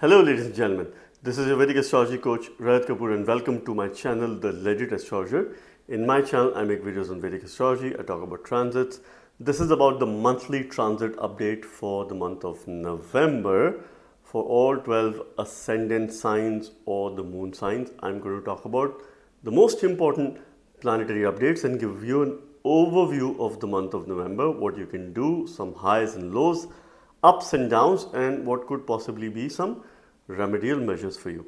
Hello ladies and gentlemen, this is your Vedic astrology coach Rajat Kapoor and welcome to my channel The Legit Astrologer. In my channel I make videos on Vedic astrology, I talk about transits. This is about the monthly transit update for the month of November for all 12 ascendant signs or the moon signs. I'm going to talk about the most important planetary updates and give you an overview of the month of November, what you can do, some highs and lows, ups and downs, and what could possibly be some remedial measures for you.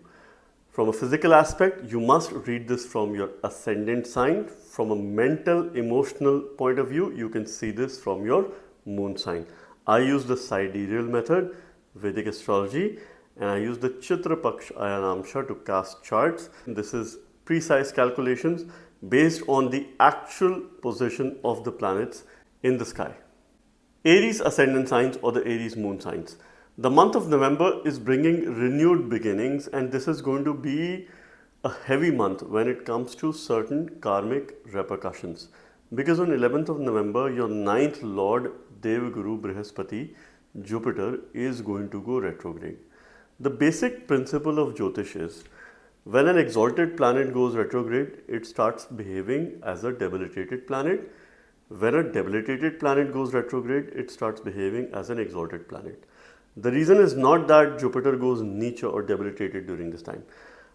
From a physical aspect, you must read this from your ascendant sign. From a mental, emotional point of view, you can see this from your moon sign. I use the sidereal method, Vedic astrology, and I use the Chitra Paksh Ayanamsha to cast charts. This is precise calculations based on the actual position of the planets in the sky. Aries ascendant signs or the Aries moon signs. The month of November is bringing renewed beginnings, and this is going to be a heavy month when it comes to certain karmic repercussions. Because on 11th of November, your 9th Lord Devguru Brihaspati, Jupiter, is going to go retrograde. The basic principle of Jyotish is when an exalted planet goes retrograde, it starts behaving as a debilitated planet. When a debilitated planet goes retrograde, it starts behaving as an exalted planet. The reason is not that Jupiter goes niche or debilitated during this time,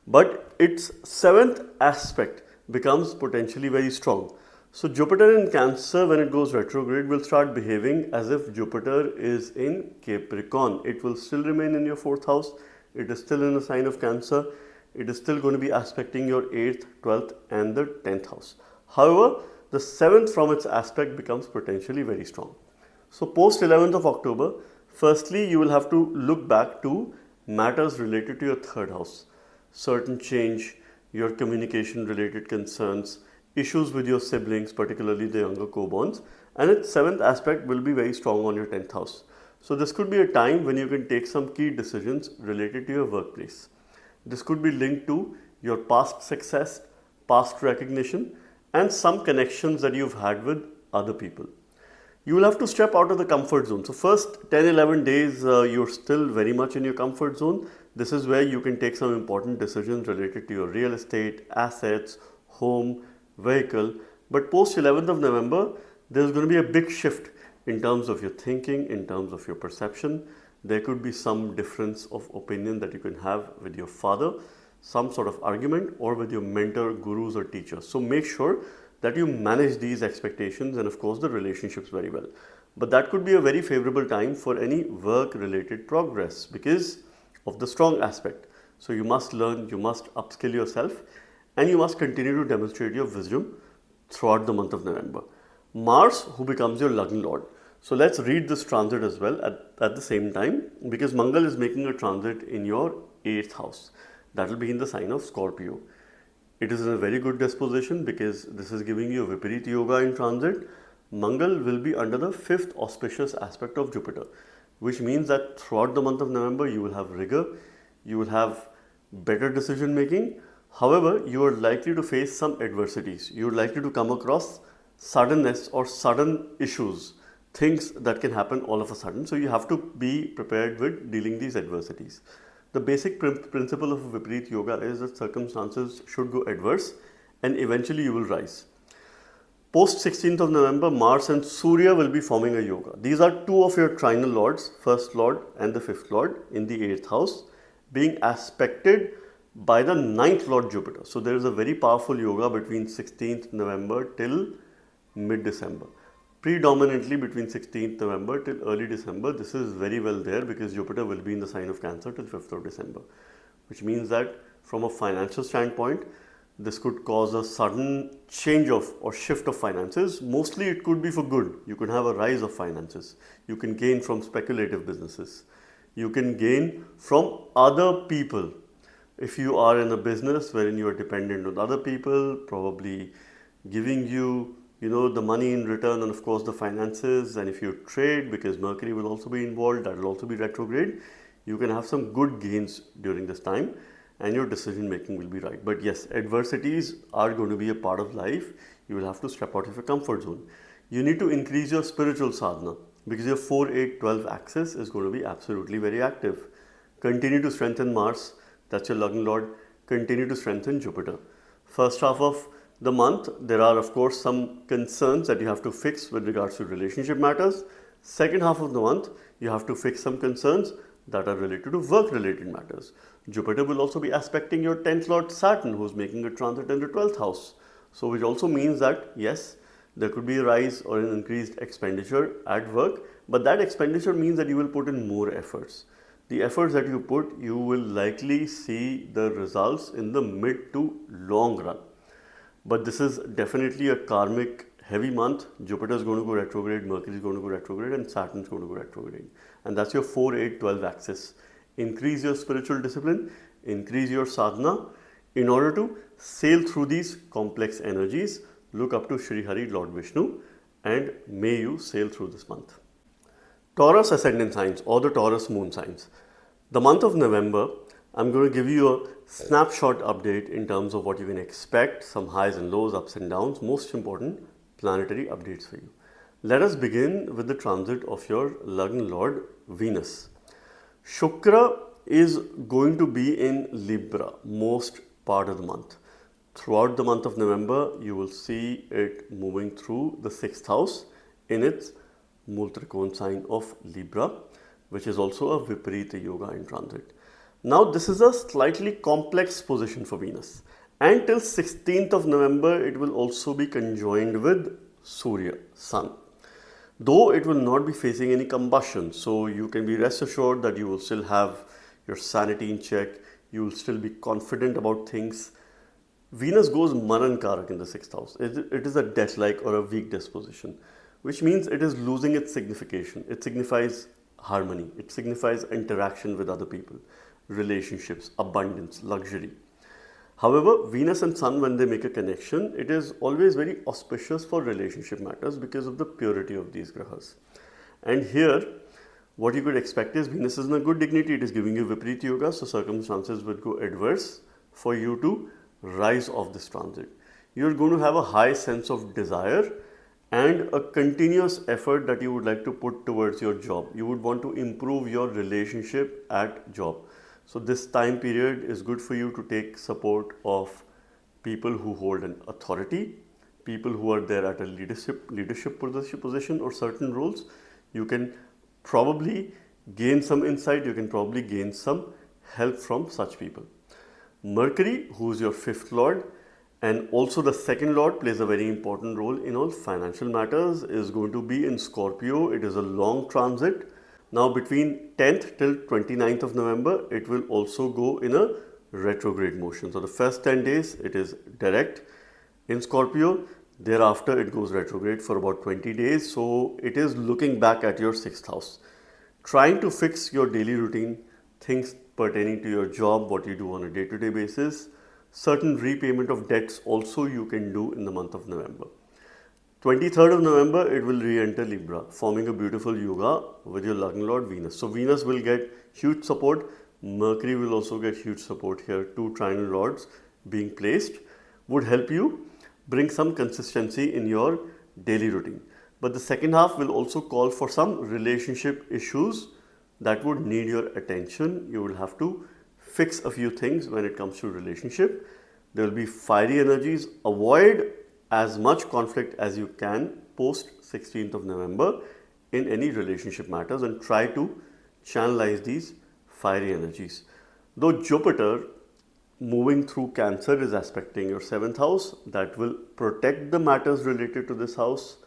but its seventh aspect becomes potentially very strong. So Jupiter in Cancer, when it goes retrograde, will start behaving as if Jupiter is in Capricorn. It will still remain in your 4th house. It is still in the sign of Cancer. It is still going to be aspecting your 8th, 12th and the 10th house. However, the 7th from its aspect becomes potentially very strong. So post 11th of October, firstly, you will have to look back to matters related to your 3rd house. Certain change, your communication related concerns, issues with your siblings, particularly the younger co-borns, and its 7th aspect will be very strong on your 10th house. So this could be a time when you can take some key decisions related to your workplace. This could be linked to your past success, past recognition, and some connections that you've had with other people. You will have to step out of the comfort zone. So first 10-11 days, you're still very much in your comfort zone. This is where you can take some important decisions related to your real estate, assets, home, vehicle. But post 11th of November, there's going to be a big shift in terms of your thinking, in terms of your perception. There could be some difference of opinion that you can have with your father, some sort of argument, or with your mentor, gurus or teachers. So make sure that you manage these expectations and of course the relationships very well. But that could be a very favorable time for any work related progress because of the strong aspect. So you must learn, you must upskill yourself, and you must continue to demonstrate your wisdom throughout the month of November. Mars, who becomes your Lagna Lord. So let's read this transit as well at the same time, because Mangal is making a transit in your 8th house. That will be in the sign of Scorpio. It is in a very good disposition because this is giving you a Viparit Yoga in transit. Mangal will be under the 5th auspicious aspect of Jupiter, which means that throughout the month of November you will have rigor, you will have better decision making. However, you are likely to face some adversities. You are likely to come across suddenness or sudden issues, things that can happen all of a sudden. So you have to be prepared with dealing these adversities. The basic principle of Viparit Yoga is that circumstances should go adverse and eventually you will rise. Post 16th of November, Mars and Surya will be forming a yoga. These are two of your trinal lords, 1st Lord and the 5th Lord in the 8th house, being aspected by the 9th Lord Jupiter. So there is a very powerful yoga between 16th November till mid-December. Predominantly between 16th November till early December, this is very well there because Jupiter will be in the sign of Cancer till 5th of December, which means that from a financial standpoint, this could cause a sudden change of or shift of finances. Mostly it could be for good. You could have a rise of finances. You can gain from speculative businesses. You can gain from other people. If you are in a business wherein you are dependent on other people, probably giving you the money in return and of course the finances, and if you trade, because Mercury will also be involved, that will also be retrograde, you can have some good gains during this time and your decision making will be right. But yes, adversities are going to be a part of life. You will have to step out of your comfort zone. You need to increase your spiritual sadhana because your 4, 8, 12 axis is going to be absolutely very active. Continue to strengthen Mars, that's your Lagna Lord. Continue to strengthen Jupiter. First half of the month, there are of course some concerns that you have to fix with regards to relationship matters. Second half of the month, you have to fix some concerns that are related to work related matters. Jupiter will also be aspecting your 10th Lord Saturn, who's making a transit in the 12th house. So which also means that yes, there could be a rise or an increased expenditure at work, but that expenditure means that you will put in more efforts. The efforts that you put, you will likely see the results in the mid to long run. But this is definitely a karmic heavy month. Jupiter is going to go retrograde, Mercury is going to go retrograde, and Saturn is going to go retrograde. And that's your 4, 8, 12 axis. Increase your spiritual discipline, increase your sadhana in order to sail through these complex energies. Look up to Shri Hari, Lord Vishnu, and may you sail through this month. Taurus ascendant signs or the Taurus moon signs. The month of November, I'm going to give you a snapshot update in terms of what you can expect, some highs and lows, ups and downs, most important planetary updates for you. Let us begin with the transit of your Lagna Lord Venus. Shukra is going to be in Libra most part of the month. Throughout the month of November, you will see it moving through the 6th house in its Mool Trikon sign of Libra, which is also a Viparita Yoga in transit. Now this is a slightly complex position for Venus, and till 16th of November it will also be conjoined with Surya, Sun. Though it will not be facing any combustion, so you can be rest assured that you will still have your sanity in check, you will still be confident about things. Venus goes Manan Karak in the 6th house. It is a death-like or a weak disposition, which means it is losing its signification. It signifies harmony, it signifies interaction with other people, relationships, abundance, luxury. However, Venus and Sun, when they make a connection, it is always very auspicious for relationship matters because of the purity of these grahas. And here, what you could expect is Venus is in a good dignity, it is giving you Viparita Yoga, so circumstances would go adverse for you to rise off this transit. You're going to have a high sense of desire and a continuous effort that you would like to put towards your job. You would want to improve your relationship at job. So this time period is good for you to take support of people who hold an authority, people who are there at a leadership position or certain roles. You can probably gain some insight, you can probably gain some help from such people. Mercury, who is your 5th lord and also the 2nd lord, plays a very important role in all financial matters, is going to be in Scorpio. It is a long transit. Now between 10th till 29th of November, it will also go in a retrograde motion. So the first 10 days, it is direct in Scorpio. Thereafter, it goes retrograde for about 20 days. So it is looking back at your 6th house, trying to fix your daily routine, things pertaining to your job, what you do on a day-to-day basis. Certain repayment of debts also you can do in the month of November. 23rd of November, it will re-enter Libra, forming a beautiful yoga with your Lagna Lord Venus. So Venus will get huge support. Mercury will also get huge support here. 2 triangle rods being placed would help you bring some consistency in your daily routine. But the second half will also call for some relationship issues that would need your attention. You will have to fix a few things when it comes to relationship. There will be fiery energies. Avoid as much conflict as you can post 16th of November in any relationship matters and try to channelize these fiery energies. Though Jupiter moving through Cancer is aspecting your 7th house, that will protect the matters related to this house.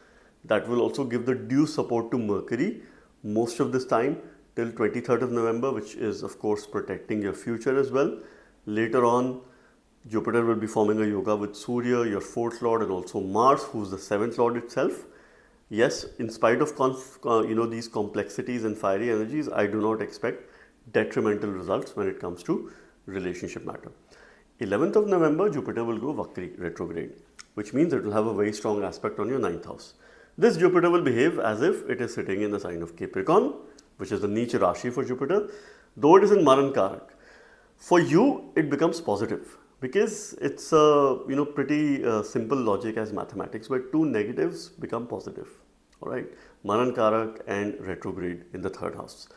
That will also give the due support to Mercury most of this time till 23rd of November, which is of course protecting your future as well. Later on, Jupiter will be forming a yoga with Surya, your 4th lord, and also Mars, who's the 7th lord itself. Yes, in spite of these complexities and fiery energies, I do not expect detrimental results when it comes to relationship matter. 11th of November, Jupiter will go Vakri, retrograde, which means it will have a very strong aspect on your 9th house. This Jupiter will behave as if it is sitting in the sign of Capricorn, which is the Neech Rashi for Jupiter, though it is in Maran Karak. For you, it becomes positive because it's a pretty simple logic as mathematics, where 2 negatives become positive. All right, Maran Karak and retrograde in the 3rd house.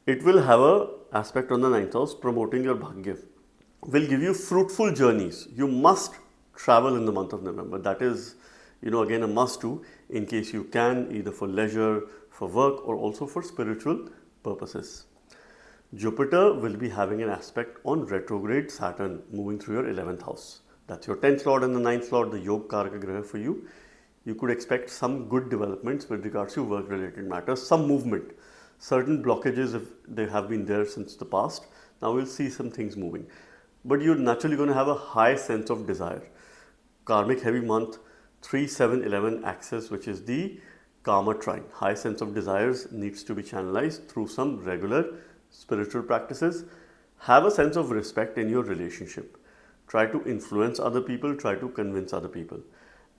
It will have a aspect on the ninth house promoting your bhagya. Will give you fruitful journeys. You must travel in the month of November. That is, again a must do in case you can, either for leisure, for work, or also for spiritual purposes. Jupiter will be having an aspect on retrograde Saturn moving through your 11th house. That's your 10th lord and the 9th lord, the Yog Karaka Graha for you. You could expect some good developments with regards to work related matters, some movement. Certain blockages, if they have been there since the past, now we'll see some things moving. But you're naturally going to have a high sense of desire. Karmic heavy month, 3, 7, 11 axis, which is the Karma trine. High sense of desires needs to be channelized through some regular spiritual practices. Have a sense of respect in your relationship. Try to influence other people, try to convince other people.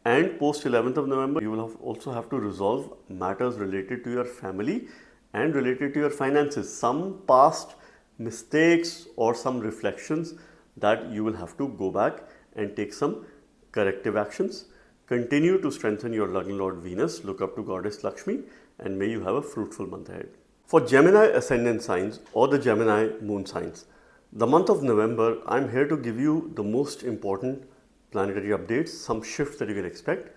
And post 11th of November, you will also have to resolve matters related to your family and related to your finances. Some past mistakes or some reflections that you will have to go back and take some corrective actions. Continue to strengthen your Lagna Lord Venus, look up to Goddess Lakshmi, and may you have a fruitful month ahead. For Gemini ascendant signs or the Gemini moon signs, the month of November, I'm here to give you the most important planetary updates, some shifts that you can expect.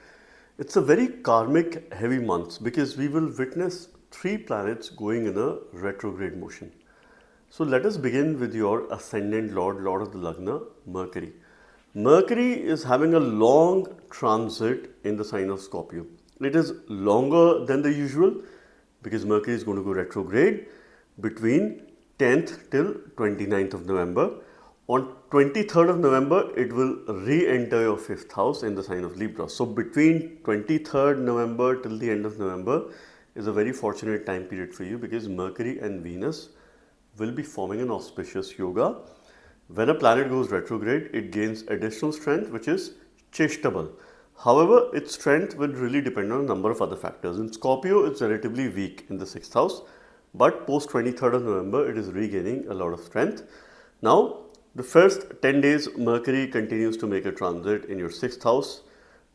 It's a very karmic heavy month because we will witness 3 planets going in a retrograde motion. So let us begin with your ascendant lord, lord of the Lagna, Mercury. Mercury is having a long transit in the sign of Scorpio. It is longer than the usual because Mercury is going to go retrograde between 10th till 29th of November. On 23rd of November, it will re-enter your 5th house in the sign of Libra. So between 23rd November till the end of November is a very fortunate time period for you because Mercury and Venus will be forming an auspicious yoga. When a planet goes retrograde, it gains additional strength, which is Cheshtabal. However, its strength will really depend on a number of other factors. In Scorpio, it's relatively weak in the 6th house, but post 23rd of November, it is regaining a lot of strength. Now, the first 10 days, Mercury continues to make a transit in your 6th house.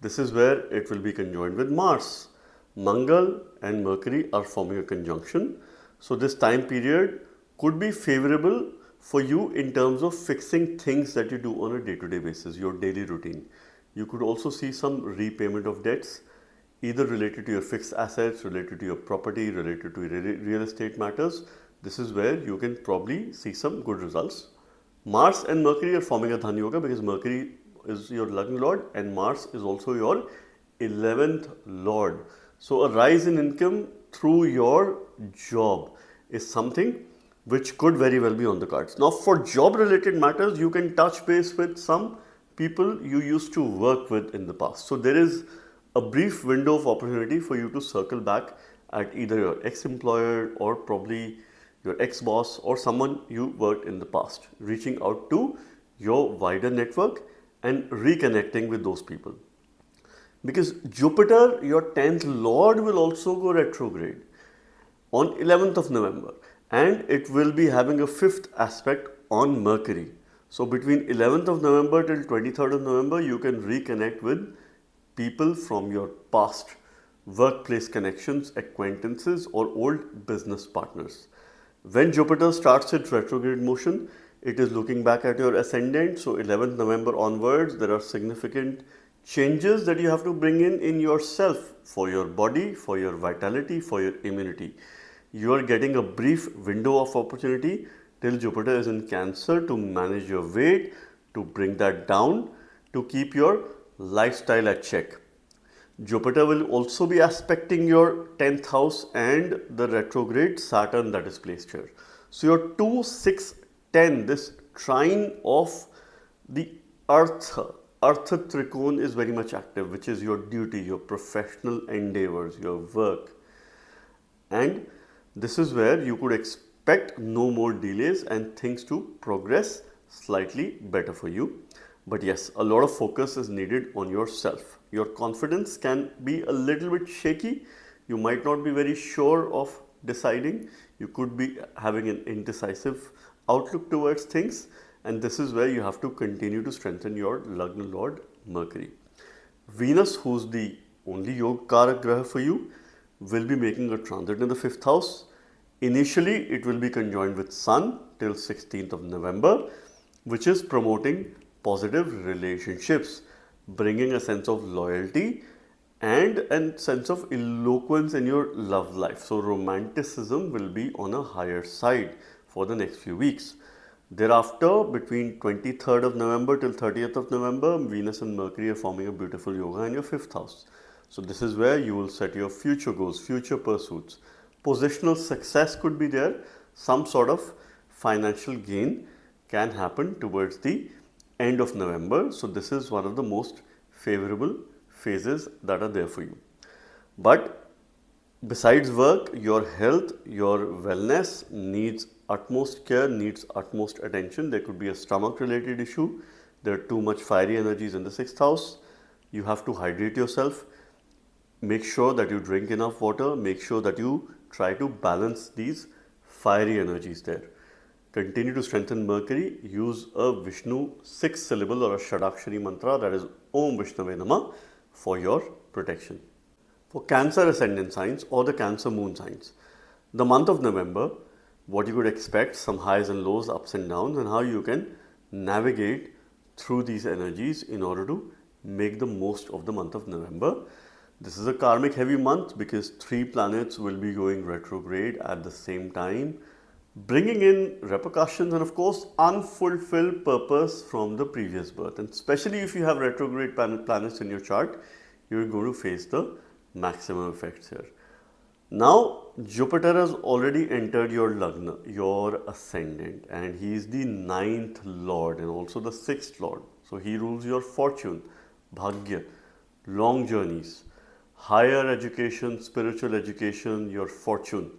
This is where it will be conjoined with Mars. Mangal and Mercury are forming a conjunction. So this time period could be favorable for you in terms of fixing things that you do on a day-to-day basis, your daily routine. You could also see some repayment of debts, either related to your fixed assets, related to your property, related to real estate matters. This is where you can probably see some good results. Mars and Mercury are forming a Dhan Yoga because Mercury is your Lagna Lord and Mars is also your 11th Lord. So a rise in income through your job is something which could very well be on the cards. Now for job related matters, you can touch base with some people you used to work with in the past. So there is a brief window of opportunity for you to circle back at either your ex-employer or probably your ex-boss or someone you worked in the past, reaching out to your wider network and reconnecting with those people. Because Jupiter, your 10th Lord, will also go retrograde on 11th of November and it will be having a 5th aspect on Mercury. So between 11th of November till 23rd of November, you can reconnect with people from your past workplace connections, acquaintances or old business partners. When Jupiter starts its retrograde motion, it is looking back at your ascendant. So 11th November onwards, there are significant changes that you have to bring in yourself for your body, for your vitality, for your immunity. You are getting a brief window of opportunity till Jupiter is in Cancer to manage your weight, to bring that down, to keep your lifestyle at check. Jupiter will also be aspecting your 10th house and the retrograde Saturn that is placed here. So your 2, 6, 10, this trine of the Artha Trikon is very much active, which is your duty, your professional endeavors, your work. And this is where you could expect no more delays and things to progress slightly better for you. But yes, a lot of focus is needed on yourself. Your confidence can be a little bit shaky. You might not be very sure of deciding. You could be having an indecisive outlook towards things. And this is where you have to continue to strengthen your Lagna Lord Mercury. Venus, who's the only Yoga Karak Graha for you, will be making a transit in the 5th house. Initially, it will be conjoined with Sun till 16th of November, which is promoting positive relationships, bringing a sense of loyalty and a sense of eloquence in your love life. So romanticism will be on a higher side for the next few weeks. Thereafter, between 23rd of November till 30th of November, Venus and Mercury are forming a beautiful yoga in your 5th house. So this is where you will set your future goals, future pursuits. Positional success could be there. Some sort of financial gain can happen towards the end of November. So this is one of the most favorable phases that are there for you. But besides work, your health, your wellness needs utmost care, needs utmost attention. There could be a stomach related issue. There are too much fiery energies in the 6th house. You have to hydrate yourself. Make sure that you drink enough water. Make sure that you try to balance these fiery energies there. Continue to strengthen Mercury. Use a Vishnu 6-syllable or a Shadakshari mantra, that is Om Vishnave Namah, for your protection. For Cancer ascendant signs or the Cancer moon signs, the month of November, what you could expect, some highs and lows, ups and downs, and how you can navigate through these energies in order to make the most of the month of November. This is a karmic heavy month because 3 planets will be going retrograde at the same time, bringing in repercussions and of course unfulfilled purpose from the previous birth. And especially if you have retrograde planets in your chart, you're going to face the maximum effects here. Now, Jupiter has already entered your Lagna, your ascendant, and he is the 9th lord and also the 6th lord. So he rules your fortune, bhagya, long journeys, higher education, spiritual education, your fortune.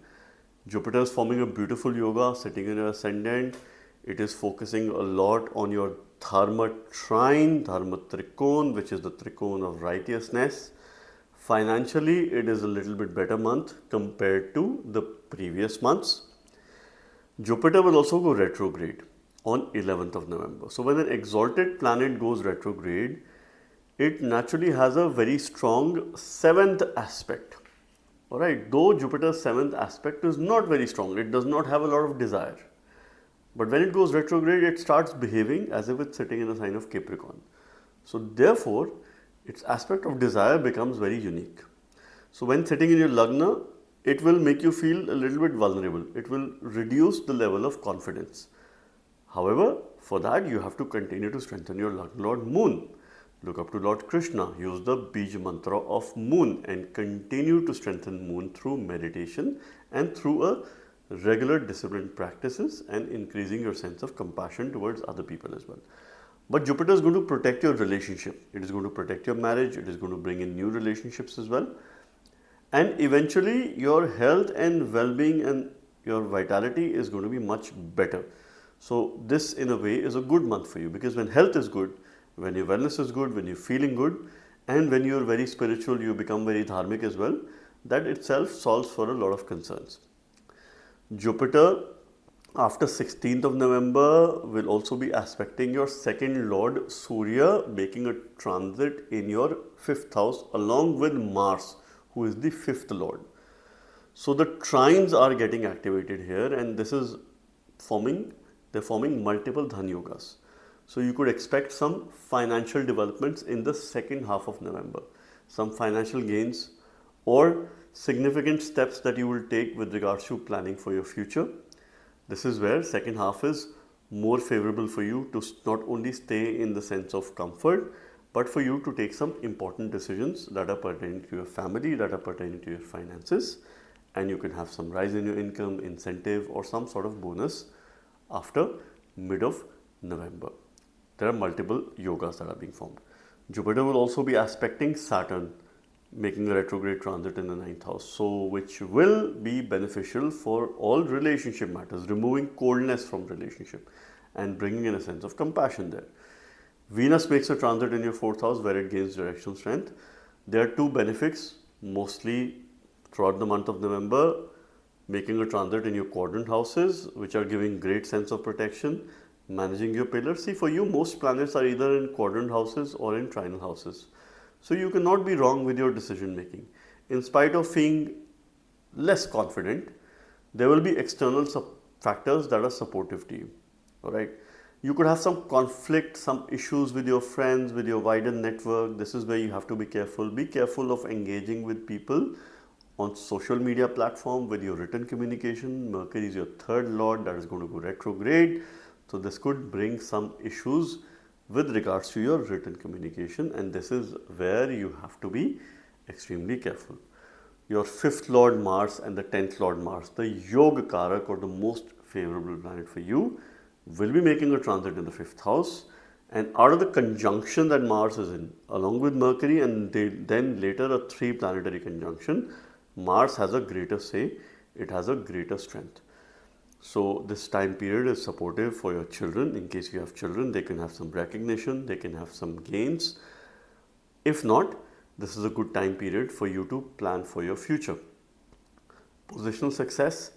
Jupiter is forming a beautiful yoga, sitting in your ascendant. It is focusing a lot on your dharma trine, dharma trikon, which is the trikon of righteousness. Financially, it is a little bit better month compared to the previous months. Jupiter will also go retrograde on 11th of November. So when an exalted planet goes retrograde, it naturally has a very strong 7th aspect. Alright, though Jupiter's 7th aspect is not very strong, it does not have a lot of desire. But when it goes retrograde, it starts behaving as if it's sitting in a sign of Capricorn. So therefore, its aspect of desire becomes very unique. So when sitting in your Lagna, it will make you feel a little bit vulnerable. It will reduce the level of confidence. However, for that you have to continue to strengthen your Lagna Lord Moon. Look up to Lord Krishna, use the Bij mantra of Moon and continue to strengthen Moon through meditation and through a regular disciplined practices and increasing your sense of compassion towards other people as well. But Jupiter is going to protect your relationship. It is going to protect your marriage. It is going to bring in new relationships as well. And eventually your health and well-being and your vitality is going to be much better. So this in a way is a good month for you, because when health is good, when your wellness is good, when you're feeling good, and when you're very spiritual, you become very dharmic as well, that itself solves for a lot of concerns. Jupiter after 16th of November will also be aspecting your 2nd lord Surya, making a transit in your 5th house along with Mars, who is the 5th lord. So the trines are getting activated here, and this is they're forming multiple dhan yogas. So you could expect some financial developments in the second half of November, some financial gains or significant steps that you will take with regards to planning for your future. This is where second half is more favorable for you to not only stay in the sense of comfort, but for you to take some important decisions that are pertaining to your family, that are pertaining to your finances, and you can have some rise in your income, incentive, or some sort of bonus after mid of November. There are multiple yogas that are being formed. Jupiter will also be aspecting Saturn, making a retrograde transit in the 9th house, so which will be beneficial for all relationship matters, removing coldness from relationship and bringing in a sense of compassion there. Venus makes a transit in your 4th house where it gains directional strength. There are 2 benefits mostly throughout the month of November, making a transit in your quadrant houses, which are giving great sense of protection, managing your pillars. See, for you, most planets are either in quadrant houses or in trinal houses. So you cannot be wrong with your decision making. In spite of being less confident, There will be external factors that are supportive to you. All right. You could have some conflict, some issues with your friends, with your wider network. This is where you have to be careful. Be careful of engaging with people on social media platform with your written communication. Mercury is your third lord that is going to go retrograde. So this could bring some issues with regards to your written communication, and this is where you have to be extremely careful. Your fifth lord Mars and the 10th lord Mars, the yoga karak or the most favorable planet for you, will be making a transit in the 5th house, and out of the conjunction that Mars is in along with Mercury, and then later a 3 planetary conjunction, Mars has a greater say, it has a greater strength. So this time period is supportive for your children. In case you have children, they can have some recognition, they can have some gains. If not, this is a good time period for you to plan for your future. Positional success,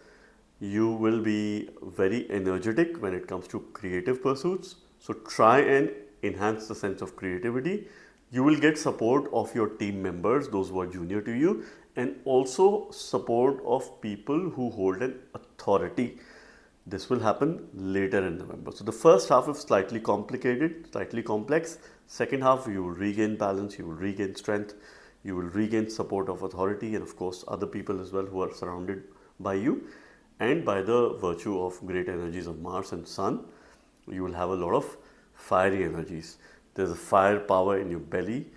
you will be very energetic when it comes to creative pursuits. So try and enhance the sense of creativity. You will get support of your team members, those who are junior to you, and also support of people who hold an authority. This will happen later in November. So the first half is slightly complicated, slightly complex. Second half, you will regain balance, you will regain strength, you will regain support of authority, and of course other people as well who are surrounded by you. And by the virtue of great energies of Mars and Sun, you will have a lot of fiery energies. There's a fire power in your belly.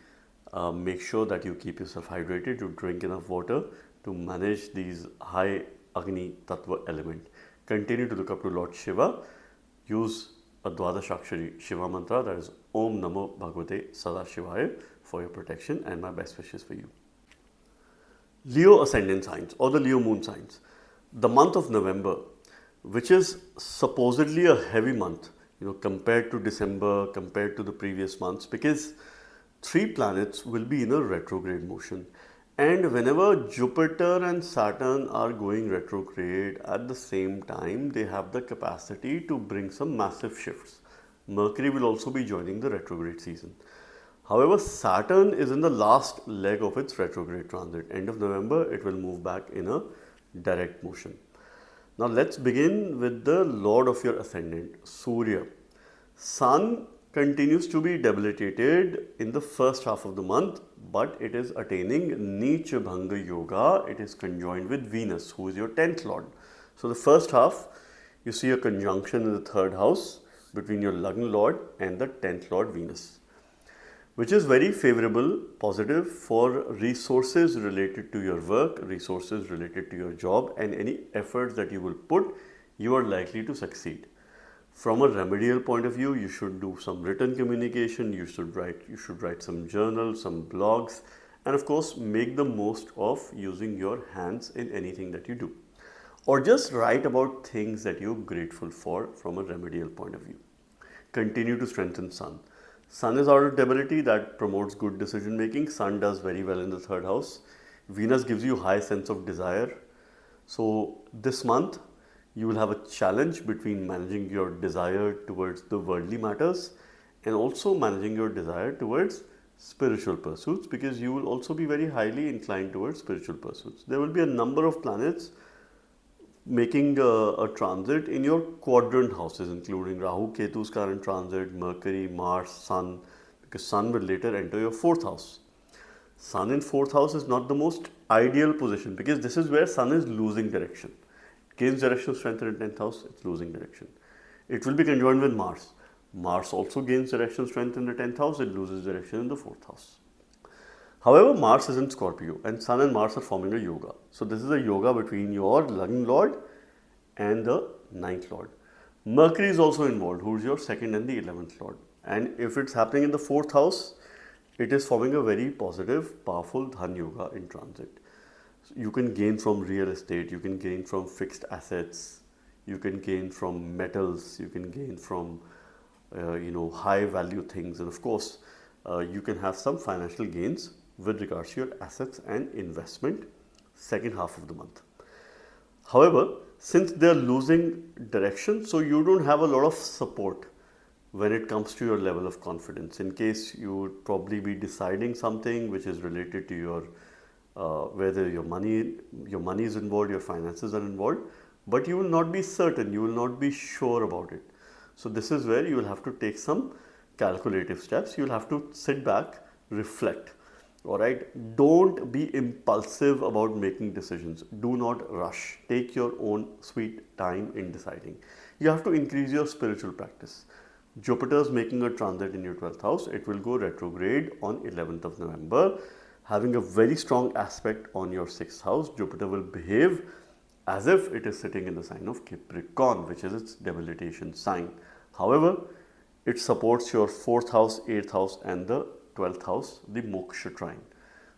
Make sure that you keep yourself hydrated, you drink enough water to manage these high Agni Tattva element. Continue to look up to Lord Shiva. Use a Dwadashakshari Shiva mantra, that is Om Namo Bhagavate Sadashivaya, for your protection, and my best wishes for you. Leo ascendant signs or the Leo moon signs. The month of November, which is supposedly a heavy month, compared to December, compared to the previous months, because 3 planets will be in a retrograde motion. And whenever Jupiter and Saturn are going retrograde at the same time, they have the capacity to bring some massive shifts. Mercury will also be joining the retrograde season. However, Saturn is in the last leg of its retrograde transit. End of November, it will move back in a direct motion. Now let's begin with the lord of your ascendant, Surya. Sun continues to be debilitated in the first half of the month, but it is attaining Neecha Bhanga Yoga. It is conjoined with Venus, who is your 10th lord. So the first half, you see a conjunction in the 3rd house between your Lagna lord and the 10th lord Venus, which is very favorable, positive for resources related to your work, resources related to your job, and any efforts that you will put, you are likely to succeed. From a remedial point of view, you should do some written communication, you should write some journals, some blogs, and of course make the most of using your hands in anything that you do. Or just write about things that you're grateful for from a remedial point of view. Continue to strengthen Sun. Sun is out of debility, that promotes good decision making. Sun does very well in the 3rd house. Venus gives you high sense of desire. So this month, you will have a challenge between managing your desire towards the worldly matters and also managing your desire towards spiritual pursuits, because you will also be very highly inclined towards spiritual pursuits. There will be a number of planets making a transit in your quadrant houses, including Rahu, Ketu's current transit, Mercury, Mars, Sun, because Sun will later enter your 4th house. Sun in 4th house is not the most ideal position, because this is where Sun is losing direction. It gains directional strength in 10th house, it's losing direction. It will be conjoined with Mars. Mars also gains directional strength in the 10th house, it loses direction in the 4th house. However, Mars is in Scorpio and Sun and Mars are forming a yoga. So this is a yoga between your Lagna lord and the 9th lord. Mercury is also involved, who is your 2nd and the 11th lord. And if it's happening in the 4th house, it is forming a very positive, powerful Dhan yoga in transit. So you can gain from real estate, you can gain from fixed assets, you can gain from metals, you can gain from high value things, and of course you can have some financial gains with regards to your assets and investment 2nd half of the month. However, since they are losing direction, so you don't have a lot of support when it comes to your level of confidence. In case you would probably be deciding something which is related to your whether your money is involved, your finances are involved, but you will not be certain, you will not be sure about it. So this is where you will have to take some calculative steps. You will have to sit back, reflect. All right, don't be impulsive about making decisions. Do not rush. Take your own sweet time in deciding. You have to increase your spiritual practice. Jupiter is making a transit in your 12th house. It will go retrograde on 11th of November. Having a very strong aspect on your 6th house, Jupiter will behave as if it is sitting in the sign of Capricorn, which is its debilitation sign. However, it supports your 4th house, 8th house and the 12th house, the moksha trine.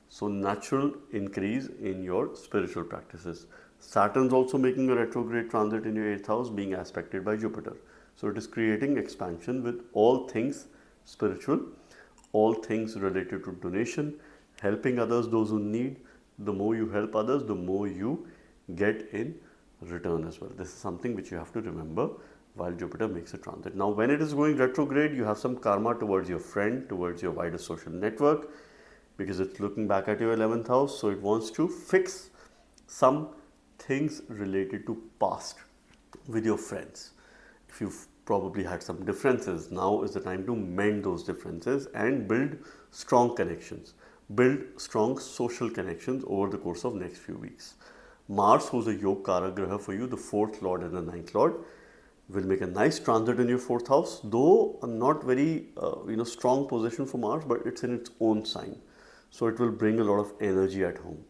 So natural increase in your spiritual practices. Saturn is also making a retrograde transit in your 8th house, being aspected by Jupiter. So it is creating expansion with all things spiritual, all things related to donation, helping others, those who need. The more you help others, the more you get in return as well. This is something which you have to remember while Jupiter makes a transit. Now, when it is going retrograde, you have some karma towards your friend, towards your wider social network, because it's looking back at your 11th house. So it wants to fix some things related to past with your friends. If you've probably had some differences, now is the time to mend those differences and build strong connections, build strong social connections over the course of next few weeks. Mars, who's a Yoga Kara Graha for you, the 4th Lord and the 9th Lord, will make a nice transit in your 4th house, though a not very strong position for Mars, but it's in its own sign. So it will bring a lot of energy at home.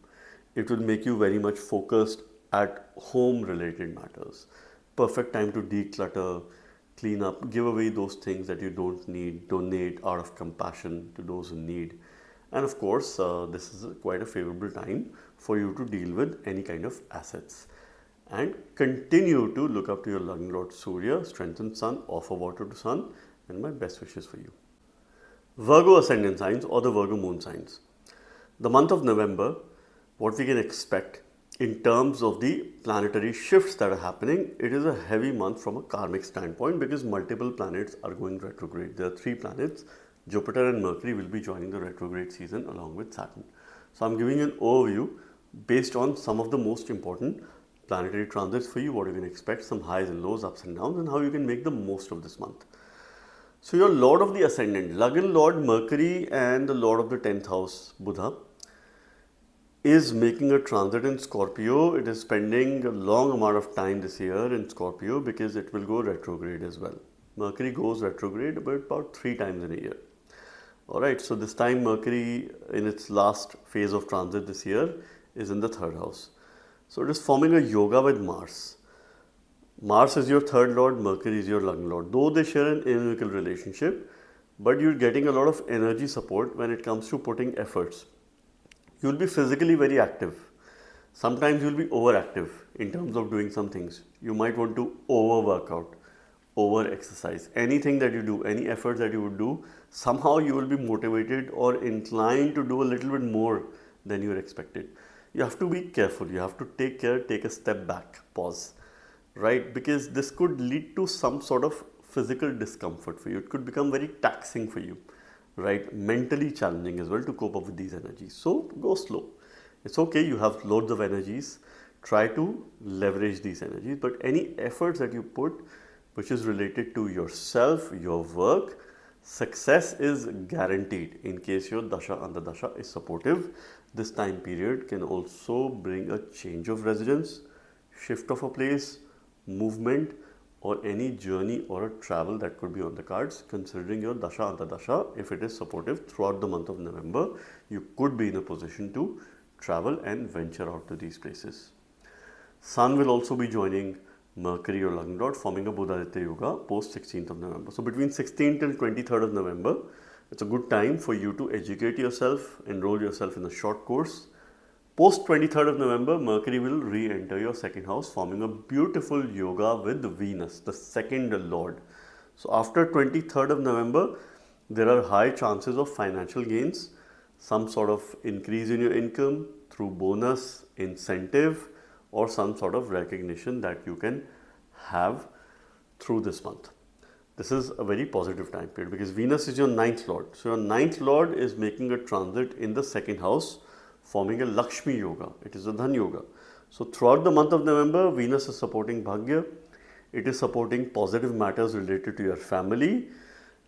It will make you very much focused at home related matters. Perfect time to declutter, clean up, give away those things that you don't need, donate out of compassion to those who need. And of course, this is quite a favorable time for you to deal with any kind of assets. And continue to look up to your Lagna Lord Surya, strengthen Sun, offer water to Sun, and my best wishes for you. Virgo ascendant signs or the Virgo moon signs. The month of November, what we can expect in terms of the planetary shifts that are happening, it is a heavy month from a karmic standpoint because multiple planets are going retrograde. There are 3 planets. Jupiter and Mercury will be joining the retrograde season along with Saturn. So I'm giving an overview based on some of the most important planetary transits for you, what you can expect, some highs and lows, ups and downs, and how you can make the most of this month. So your Lord of the Ascendant, Lagna Lord Mercury and the Lord of the 10th house, Buddha, is making a transit in Scorpio. It is spending a long amount of time this year in Scorpio because it will go retrograde as well. Mercury goes retrograde about 3 times in a year. Alright, so this time Mercury in its last phase of transit this year is in the 3rd house. So it is forming a yoga with Mars. Mars is your 3rd Lord, Mercury is your Lagna Lord. Though they share an inimical relationship, but you're getting a lot of energy support when it comes to putting efforts. You'll be physically very active. Sometimes you'll be overactive in terms of doing some things. You might want to over-work out, over-exercise. Anything that you do, any efforts that you would do, somehow you will be motivated or inclined to do a little bit more than you expected. You have to be careful. You have to take care, take a step back, pause, right? Because this could lead to some sort of physical discomfort for you. It could become very taxing for you, right? Mentally challenging as well to cope up with these energies. So go slow. It's okay. You have loads of energies. Try to leverage these energies. But any efforts that you put, which is related to yourself, your work, success is guaranteed in case your Dasha Antardasha is supportive. This time period can also bring a change of residence, shift of a place, movement, or any journey or a travel that could be on the cards. Considering your Dasha Antardasha, if it is supportive throughout the month of November, you could be in a position to travel and venture out to these places. Sun will also be joining Mercury or Lagna Lord, forming a Buddha-Aditya Yoga post 16th of November. So between 16th till 23rd of November, it's a good time for you to educate yourself, enroll yourself in a short course. Post 23rd of November, Mercury will re-enter your 2nd house, forming a beautiful yoga with Venus, the 2nd Lord. So after 23rd of November, there are high chances of financial gains, some sort of increase in your income through bonus, incentive, or some sort of recognition that you can have through this month. This is a very positive time period because Venus is your 9th Lord. So your 9th Lord is making a transit in the 2nd house, forming a Lakshmi Yoga. It is a Dhan Yoga. So throughout the month of November, Venus is supporting Bhagya. It is supporting positive matters related to your family.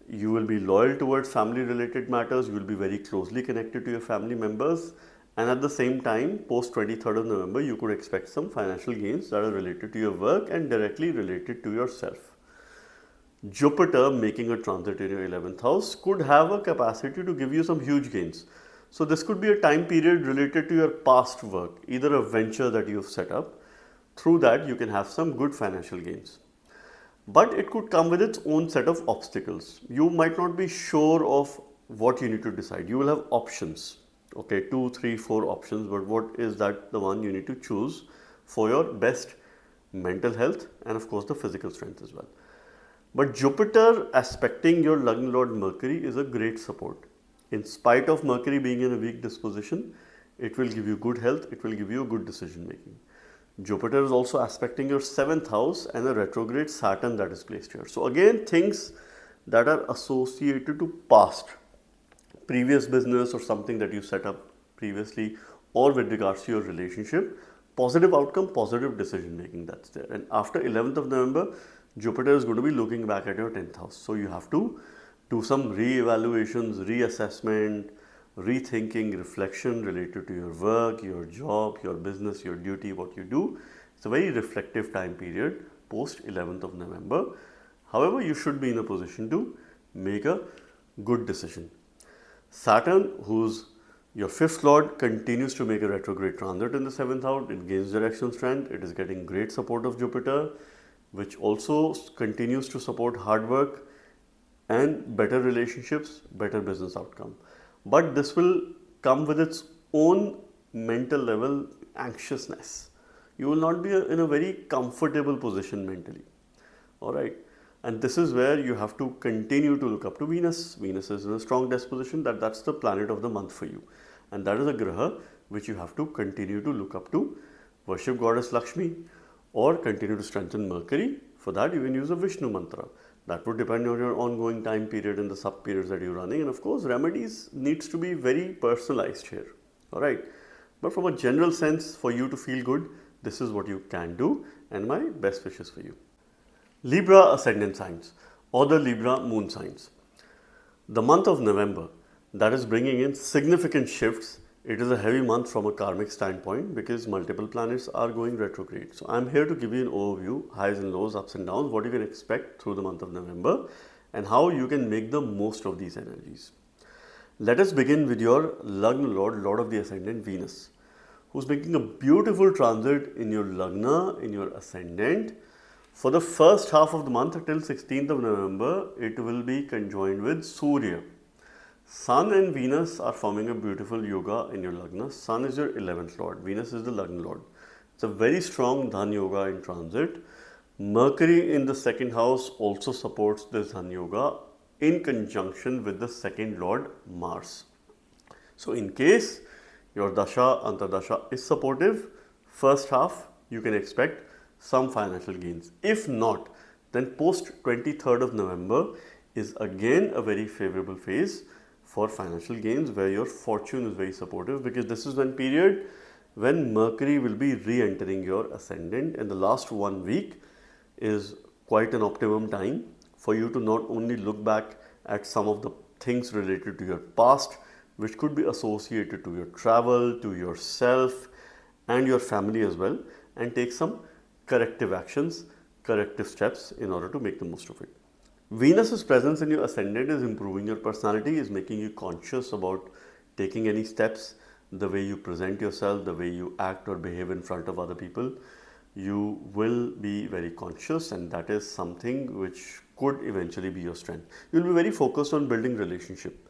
You will be loyal towards family related matters. You will be very closely connected to your family members. And at the same time, post 23rd of November, you could expect some financial gains that are related to your work and directly related to yourself. Jupiter making a transit in your 11th house could have a capacity to give you some huge gains. So this could be a time period related to your past work, either a venture that you've set up. Through that, you can have some good financial gains. But it could come with its own set of obstacles. You might not be sure of what you need to decide. You will have options. Okay, 2, 3, 4 options, but what is that the one you need to choose for your best mental health and of course the physical strength as well. But Jupiter aspecting your Lagna Lord Mercury is a great support. In spite of Mercury being in a weak disposition, it will give you good health, it will give you a good decision making. Jupiter is also aspecting your 7th house and a retrograde Saturn that is placed here. So again, things that are associated to past, previous business or something that you set up previously, or with regards to your relationship, positive outcome, positive decision making that's there. And after 11th of November, Jupiter is going to be looking back at your 10th house. So you have to do some re-evaluations, reassessment, rethinking, reflection related to your work, your job, your business, your duty, what you do. It's a very reflective time period post 11th of November. However, you should be in a position to make a good decision. Saturn, who's your 5th lord, continues to make a retrograde transit in the 7th house. It gains direction strength. It is getting great support of Jupiter, which also continues to support hard work and better relationships, better business outcome. But this will come with its own mental level anxiousness. You will not be in a very comfortable position mentally. Alright. And this is where you have to continue to look up to Venus. Venus is in a strong disposition, that's the planet of the month for you. And that is a graha which you have to continue to look up to. Worship goddess Lakshmi or continue to strengthen Mercury. For that, you can use a Vishnu mantra. That would depend on your ongoing time period and the sub periods that you're running. And of course, remedies needs to be very personalized here. Alright. But from a general sense, for you to feel good, this is what you can do. And my best wishes for you. Libra ascendant signs or the Libra moon signs. The month of November, that is bringing in significant shifts. It is a heavy month from a karmic standpoint because multiple planets are going retrograde. So I'm here to give you an overview, highs and lows, ups and downs, what you can expect through the month of November and how you can make the most of these energies. Let us begin with your Lagna Lord, Lord of the Ascendant, Venus, who's making a beautiful transit in your Lagna, in your Ascendant. For the first half of the month till 16th of November, it will be conjoined with Surya. Sun and Venus are forming a beautiful yoga in your Lagna. Sun is your 11th Lord. Venus is the Lagna Lord. It's a very strong Dhan Yoga in transit. Mercury in the 2nd house also supports this Dhan Yoga in conjunction with the 2nd Lord Mars. So in case your Dasha, Antardasha is supportive, first half you can expect some financial gains. If not, then post 23rd of November is again a very favorable phase for financial gains where your fortune is very supportive because this is one period when Mercury will be re-entering your ascendant and the last 1 week is quite an optimum time for you to not only look back at some of the things related to your past which could be associated to your travel, to yourself and your family as well and take some corrective actions, corrective steps in order to make the most of it. Venus's presence in your ascendant is improving your personality, is making you conscious about taking any steps, the way you present yourself, the way you act or behave in front of other people. You will be very conscious and that is something which could eventually be your strength. You'll be very focused on building relationship.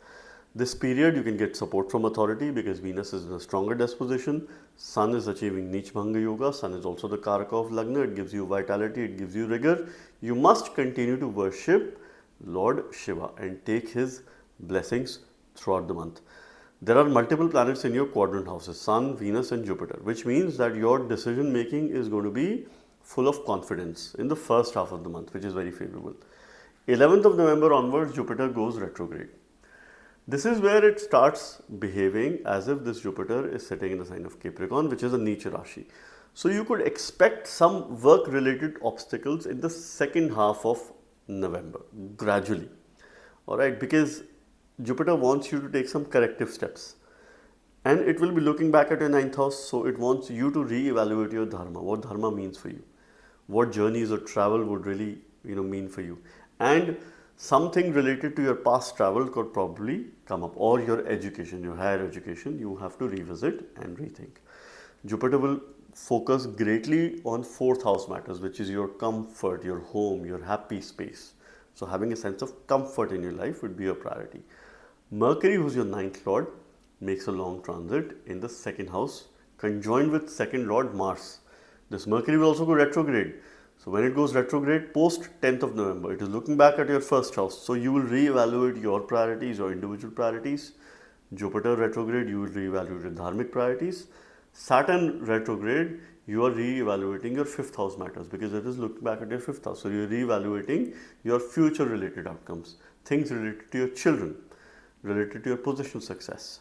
This period you can get support from authority because Venus is in a stronger disposition. Sun is achieving Neech Bhanga Yoga. Sun is also the Karaka of Lagna. It gives you vitality, it gives you rigor. You must continue to worship Lord Shiva and take his blessings throughout the month. There are multiple planets in your quadrant houses, Sun, Venus and Jupiter, which means that your decision making is going to be full of confidence in the first half of the month, which is very favorable. 11th of November onwards, Jupiter goes retrograde. This is where it starts behaving as if this Jupiter is sitting in the sign of Capricorn, which is a Neech Rashi. So you could expect some work related obstacles in the second half of November, gradually. Alright, because Jupiter wants you to take some corrective steps. And it will be looking back at your ninth house, so it wants you to re-evaluate your dharma, what dharma means for you, what journeys or travel would really mean for you, and something related to your past travel could probably come up, or your education, your higher education, you have to revisit and rethink. Jupiter will focus greatly on fourth house matters, which is your comfort, your home, your happy space. So having a sense of comfort in your life would be a priority. Mercury, who's your ninth lord, makes a long transit in the second house, conjoined with second lord Mars. This Mercury will also go retrograde. So when it goes retrograde post 10th of November, it is looking back at your first house. So you will reevaluate your priorities, your individual priorities. Jupiter retrograde, you will reevaluate your dharmic priorities. Saturn retrograde, you are re-evaluating your fifth house matters, because it is looking back at your fifth house. So you are re-evaluating your future related outcomes, things related to your children, related to your position success.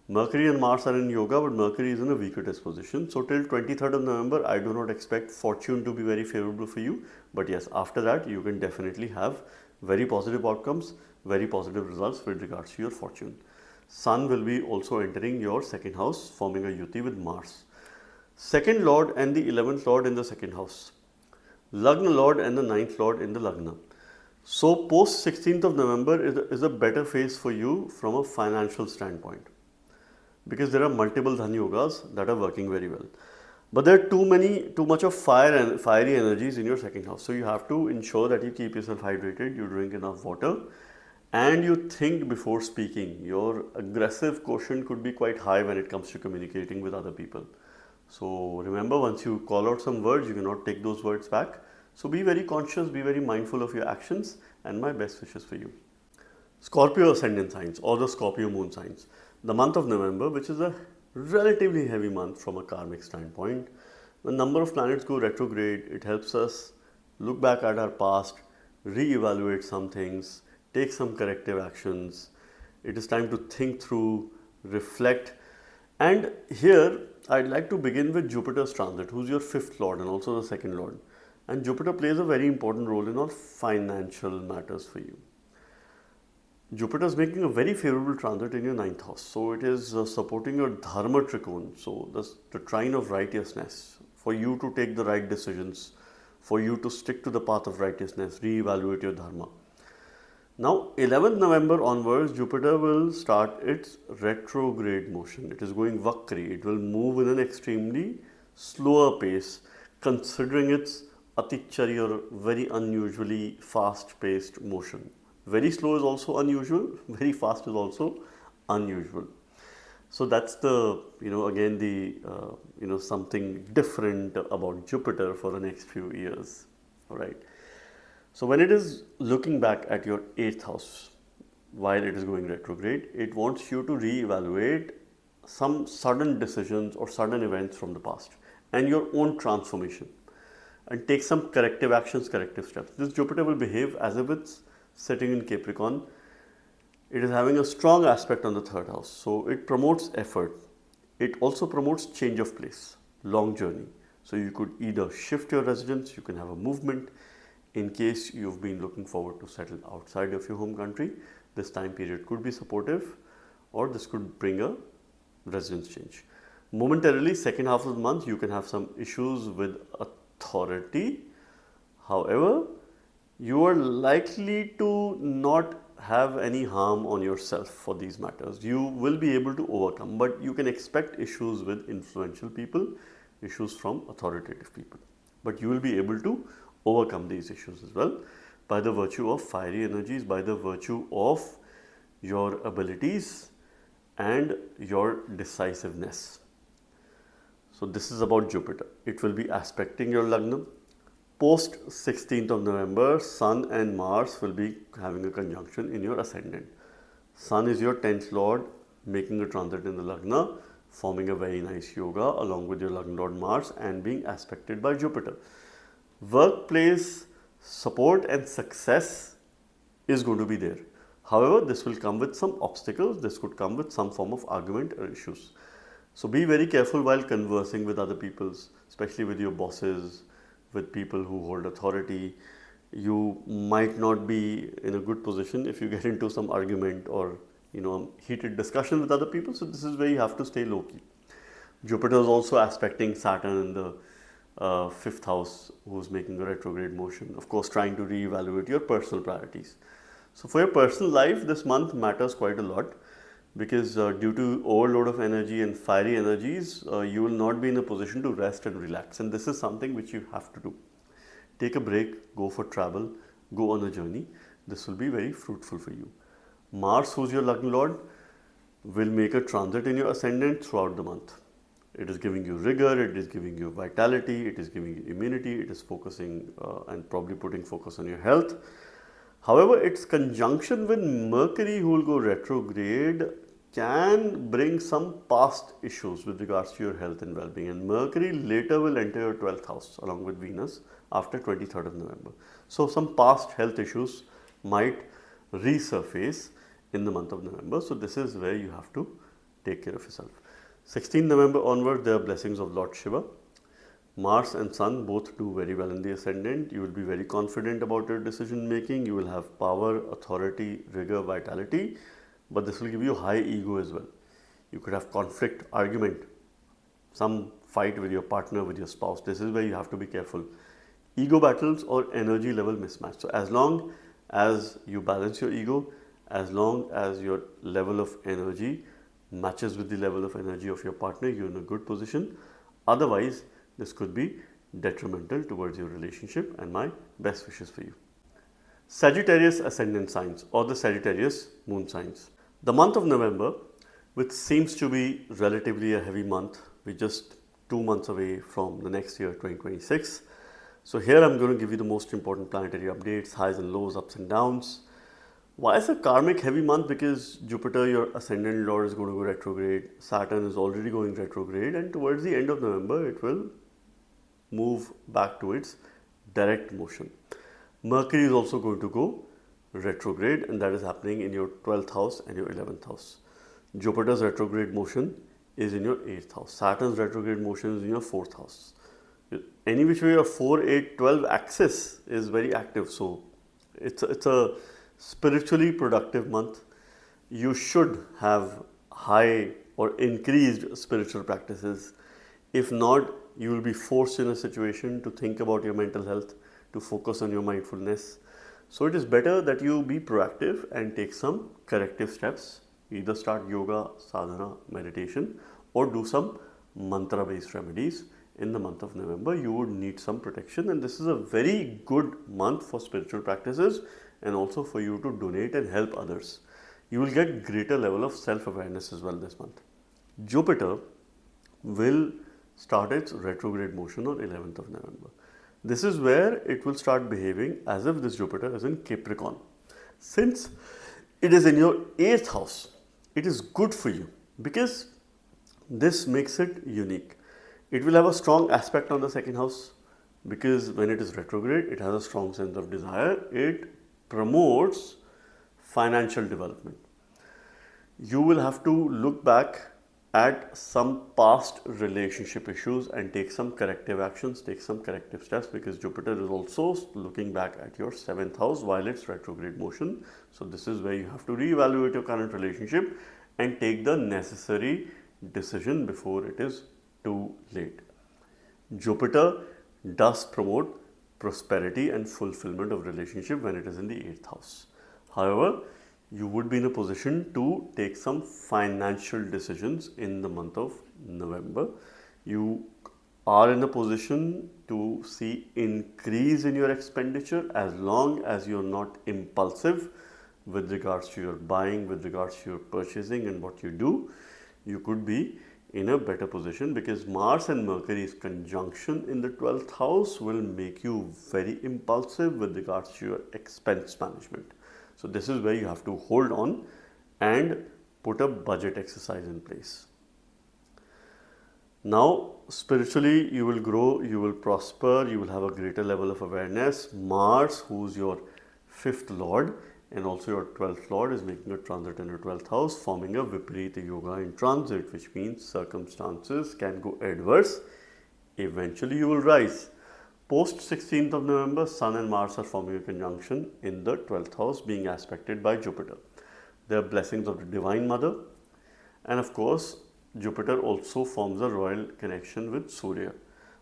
Mercury and Mars are in yoga, but Mercury is in a weaker disposition. So till 23rd of November, I do not expect fortune to be very favorable for you. But yes, after that, you can definitely have very positive outcomes, very positive results with regards to your fortune. Sun will be also entering your second house, forming a yuti with Mars. Second lord and the 11th lord in the second house. Lagna lord and the 9th lord in the Lagna. So post 16th of November is a better phase for you from a financial standpoint, because there are multiple dhan yogas that are working very well. But there are too much of fiery energies in your second house. So you have to ensure that you keep yourself hydrated, you drink enough water, and you think before speaking. Your aggressive quotient could be quite high when it comes to communicating with other people. So remember, once you call out some words, you cannot take those words back. So be very conscious, be very mindful of your actions, and my best wishes for you. Scorpio ascendant signs, or the Scorpio moon signs. The month of November, which is a relatively heavy month from a karmic standpoint, when number of planets go retrograde, it helps us look back at our past, re-evaluate some things, take some corrective actions. It is time to think through, reflect. And here, I'd like to begin with Jupiter's transit, who's your fifth lord and also the second lord. And Jupiter plays a very important role in all financial matters for you. Jupiter is making a very favorable transit in your ninth house. So it is supporting your Dharma Trikon. So the trine of righteousness, for you to take the right decisions, for you to stick to the path of righteousness, re-evaluate your Dharma. Now 11th November onwards, Jupiter will start its retrograde motion. It is going Vakri. It will move in an extremely slower pace, considering its Atichari, or very unusually fast-paced motion. Very slow is also unusual, very fast is also unusual. So that's the, again the, something different about Jupiter for the next few years, all right. So when it is looking back at your 8th house, while it is going retrograde, it wants you to re-evaluate some sudden decisions or sudden events from the past and your own transformation, and take some corrective actions, corrective steps. This Jupiter will behave as if it's sitting in Capricorn. It is having a strong aspect on the 3rd house. So it promotes effort. It also promotes change of place, long journey. So you could either shift your residence, you can have a movement. In case you've been looking forward to settle outside of your home country, this time period could be supportive, or this could bring a residence change. Momentarily, second half of the month, you can have some issues with authority. However, you are likely to not have any harm on yourself for these matters. You will be able to overcome, but you can expect issues with influential people, issues from authoritative people. But you will be able to overcome these issues as well by the virtue of fiery energies, by the virtue of your abilities and your decisiveness. So this is about Jupiter. It will be aspecting your Lagna. Post 16th of November, Sun and Mars will be having a conjunction in your ascendant. Sun is your 10th lord, making a transit in the Lagna, forming a very nice yoga along with your Lagna lord Mars and being aspected by Jupiter. Workplace support and success is going to be there. However, this will come with some obstacles. This could come with some form of argument or issues. So be very careful while conversing with other people's, especially with your bosses, with people who hold authority. You might not be in a good position if you get into some argument or heated discussion with other people. So this is where you have to stay low key. Jupiter is also aspecting Saturn in the fifth house, who's making a retrograde motion. Of course, trying to reevaluate your personal priorities. So for your personal life, this month matters quite a lot because due to overload of energy and fiery energies, you will not be in a position to rest and relax. And this is something which you have to do. Take a break, go for travel, go on a journey. This will be very fruitful for you. Mars, who's your Lagna Lord, will make a transit in your ascendant throughout the month. It is giving you rigor, it is giving you vitality, it is giving you immunity, it is focusing and probably putting focus on your health. However, its conjunction with Mercury, who will go retrograde, can bring some past issues with regards to your health and well-being. And Mercury later will enter your 12th house along with Venus after 23rd of November. So some past health issues might resurface in the month of November. So this is where you have to take care of yourself. 16th November onward, there are blessings of Lord Shiva. Mars and Sun both do very well in the ascendant. You will be very confident about your decision making. You will have power, authority, rigor, vitality. But this will give you high ego as well. You could have conflict, argument, some fight with your partner, with your spouse. This is where you have to be careful. Ego battles or energy level mismatch. So as long as you balance your ego, as long as your level of energy matches with the level of energy of your partner, you're in a good position. Otherwise, this could be detrimental towards your relationship, and my best wishes for you. Sagittarius ascendant signs or the Sagittarius moon signs. The month of November, which seems to be relatively a heavy month, we're just 2 months away from the next year, 2026. So here I'm going to give you the most important planetary updates, highs and lows, ups and downs. Why is a karmic heavy month? Because Jupiter, your ascendant lord, is going to go retrograde. Saturn is already going retrograde, and towards the end of November, it will move back to its direct motion. Mercury is also going to go retrograde, and that is happening in your 12th house and your 11th house. Jupiter's retrograde motion is in your 8th house. Saturn's retrograde motion is in your 4th house. Any which way your 4, 8, 12 axis is very active. So it's a spiritually productive month. You should have high or increased spiritual practices. If not, you will be forced in a situation to think about your mental health, to focus on your mindfulness. So it is better that you be proactive and take some corrective steps. Either start yoga, sadhana, meditation, or do some mantra based remedies. In the month of November, you would need some protection, and this is a very good month for spiritual practices and also for you to donate and help others. You will get greater level of self-awareness as well this month. Jupiter will start its retrograde motion on 11th of November. This is where it will start behaving as if this Jupiter is in Capricorn. Since it is in your 8th house, it is good for you because this makes it unique. It will have a strong aspect on the 2nd house because when it is retrograde, it has a strong sense of desire. It promotes financial development. You will have to look back at some past relationship issues and take some corrective actions, take some corrective steps, because Jupiter is also looking back at your 7th house while it's retrograde motion. So this is where you have to reevaluate your current relationship and take the necessary decision before it is too late. Jupiter does promote prosperity and fulfillment of relationship when it is in the 8th house. However, you would be in a position to take some financial decisions in the month of November. You are in a position to see increase in your expenditure as long as you're not impulsive with regards to your buying, with regards to your purchasing and what you do. You could be in a better position because Mars and Mercury's conjunction in the 12th house will make you very impulsive with regards to your expense management. So this is where you have to hold on and put a budget exercise in place. Now, spiritually, you will grow, you will prosper, you will have a greater level of awareness. Mars, who's your 5th lord, and also your 12th lord is making a transit in your 12th house, forming a Viparita Yoga in transit, which means circumstances can go adverse. Eventually you will rise. Post 16th of November, Sun and Mars are forming a conjunction in the 12th house, being aspected by Jupiter. They are blessings of the Divine Mother, and of course Jupiter also forms a royal connection with Surya,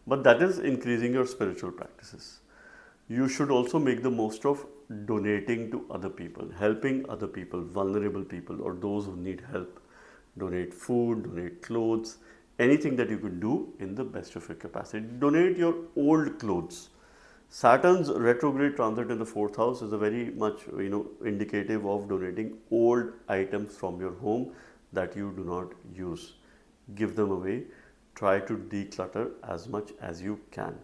but that is increasing your spiritual practices. You should also make the most of donating to other people, helping other people, vulnerable people, or those who need help. Donate food, donate clothes, anything that you could do in the best of your capacity. Donate your old clothes. Saturn's retrograde transit in the 4th house is a very much indicative of donating old items from your home that you do not use. Give them away. Try to declutter as much as you can.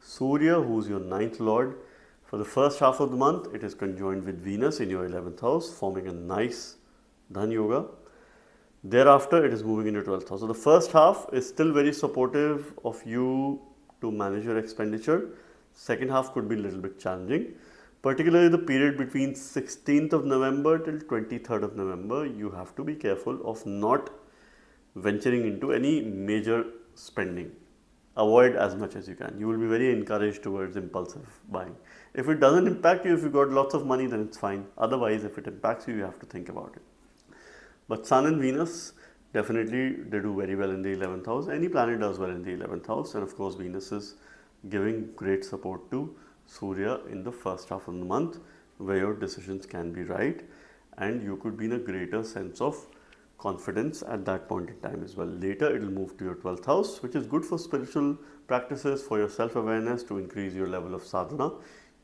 Surya, who's your 9th lord, for the first half of the month, it is conjoined with Venus in your 11th house, forming a nice Dhan Yoga. Thereafter, it is moving into 12th house. So the first half is still very supportive of you to manage your expenditure. Second half could be a little bit challenging. Particularly the period between 16th of November till 23rd of November, you have to be careful of not venturing into any major spending. Avoid as much as you can. You will be very encouraged towards impulsive buying. If it doesn't impact you, if you got lots of money, then it's fine. Otherwise, if it impacts you, you have to think about it. But Sun and Venus, definitely they do very well in the 11th house. Any planet does well in the 11th house. And of course, Venus is giving great support to Surya in the first half of the month, where your decisions can be right and you could be in a greater sense of confidence at that point in time as well. Later, it will move to your 12th house, which is good for spiritual practices, for your self-awareness, to increase your level of sadhana.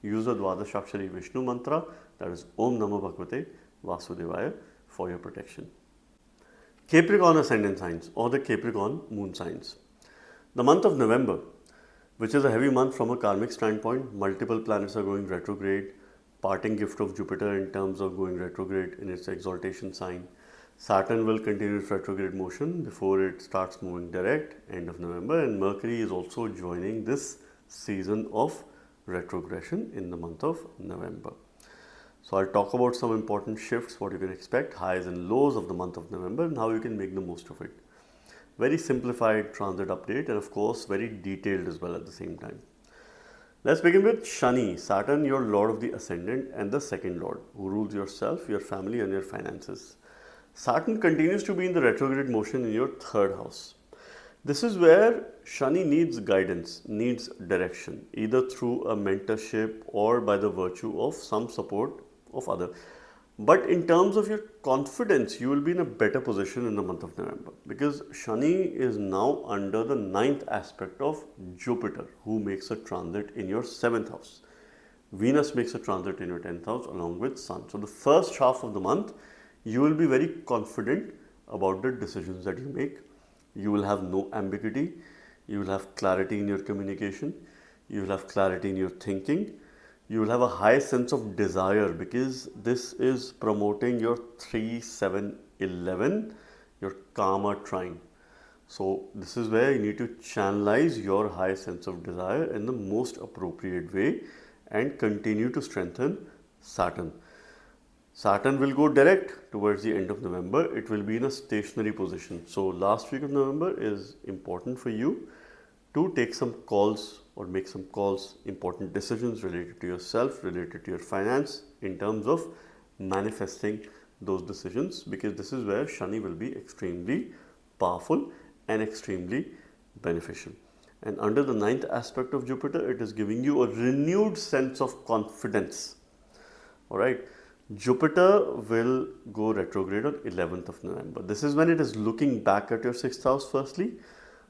Use the Dwadashakshari Vishnu mantra, that is Om Namo Bhagavate Vasudevaya, for your protection. Capricorn ascendant signs or the Capricorn moon signs. The month of November, which is a heavy month from a karmic standpoint, multiple planets are going retrograde, parting gift of Jupiter in terms of going retrograde in its exaltation sign. Saturn will continue its retrograde motion before it starts moving direct, end of November, and Mercury is also joining this season of retrogression in the month of November. So I'll talk about some important shifts, what you can expect, highs and lows of the month of November, and how you can make the most of it. Very simplified transit update, and of course very detailed as well at the same time. Let's begin with Shani, Saturn, your lord of the ascendant and the second lord, who rules yourself, your family and your finances. Saturn continues to be in the retrograde motion in your 3rd house. This is where Shani needs guidance, needs direction, either through a mentorship or by the virtue of some support of other. But in terms of your confidence, you will be in a better position in the month of November, because Shani is now under the 9th aspect of Jupiter, who makes a transit in your 7th house. Venus makes a transit in your 10th house along with Sun. So the first half of the month, you will be very confident about the decisions that you make. You will have no ambiguity. You will have clarity in your communication. You will have clarity in your thinking. You will have a high sense of desire, because this is promoting your 3, 7, 11, your karma trine. So this is where you need to channelize your high sense of desire in the most appropriate way and continue to strengthen Saturn. Saturn will go direct towards the end of November. It will be in a stationary position. So last week of November is important for you to take some calls or make some calls, important decisions related to yourself, related to your finance, in terms of manifesting those decisions, because this is where Shani will be extremely powerful and extremely beneficial. And under the 9th aspect of Jupiter, it is giving you a renewed sense of confidence. All right. Jupiter will go retrograde on 11th of November. This is when it is looking back at your 6th house firstly.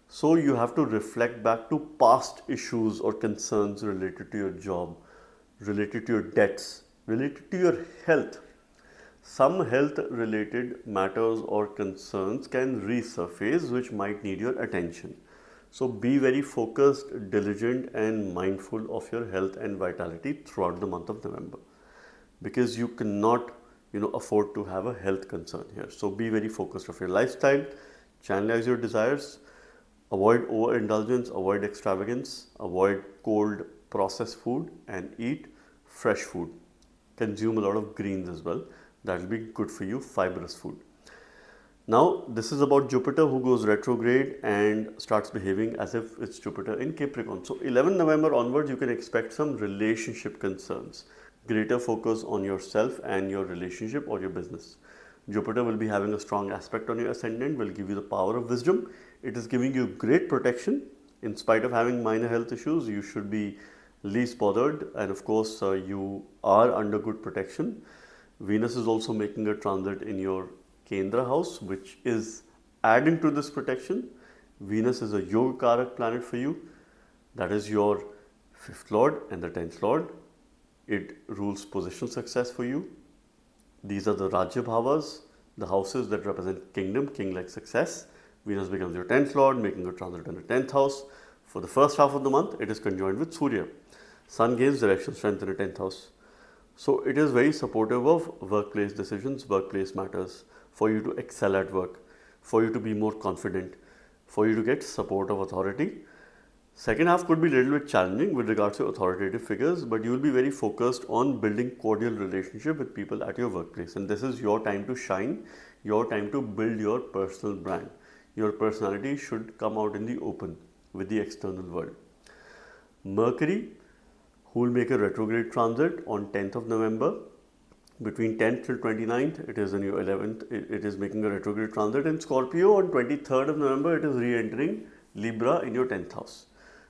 So you have to reflect back to past issues or concerns related to your job, related to your debts, related to your health. Some health related matters or concerns can resurface, which might need your attention. So be very focused, diligent and mindful of your health and vitality throughout the month of November, because you cannot afford to have a health concern here. So be very focused of your lifestyle, channelize your desires, avoid overindulgence, avoid extravagance, avoid cold processed food and eat fresh food. consume a lot of greens as well. That will be good for you, fibrous food. Now, this is about Jupiter, who goes retrograde and starts behaving as if it's Jupiter in Capricorn. So 11 November onwards, you can expect some relationship concerns, greater focus on yourself and your relationship or your business. Jupiter will be having a strong aspect on your ascendant, will give you the power of wisdom. It is giving you great protection. In spite of having minor health issues, you should be least bothered, and of course, you are under good protection. Venus is also making a transit in your Kendra house, which is adding to this protection. Venus is a Yoga Karak planet for you. That is your 5th lord and the 10th lord. It rules position success for you. These are the Rajya Bhavas, the houses that represent kingdom, king-like success. Venus becomes your 10th lord, making a transit in the 10th house. For the first half of the month, it is conjoined with Surya. Sun gains direction strength in the 10th house. So it is very supportive of workplace decisions, workplace matters, for you to excel at work, for you to be more confident, for you to get support of authority. Second half could be a little bit challenging with regards to authoritative figures, but you will be very focused on building cordial relationship with people at your workplace. And this is your time to shine, your time to build your personal brand. Your personality should come out in the open with the external world. Mercury, who will make a retrograde transit on 10th of November. Between 10th till 29th, it is in your 11th, it is making a retrograde transit in Scorpio. On 23rd of November, it is re-entering Libra in your 10th house.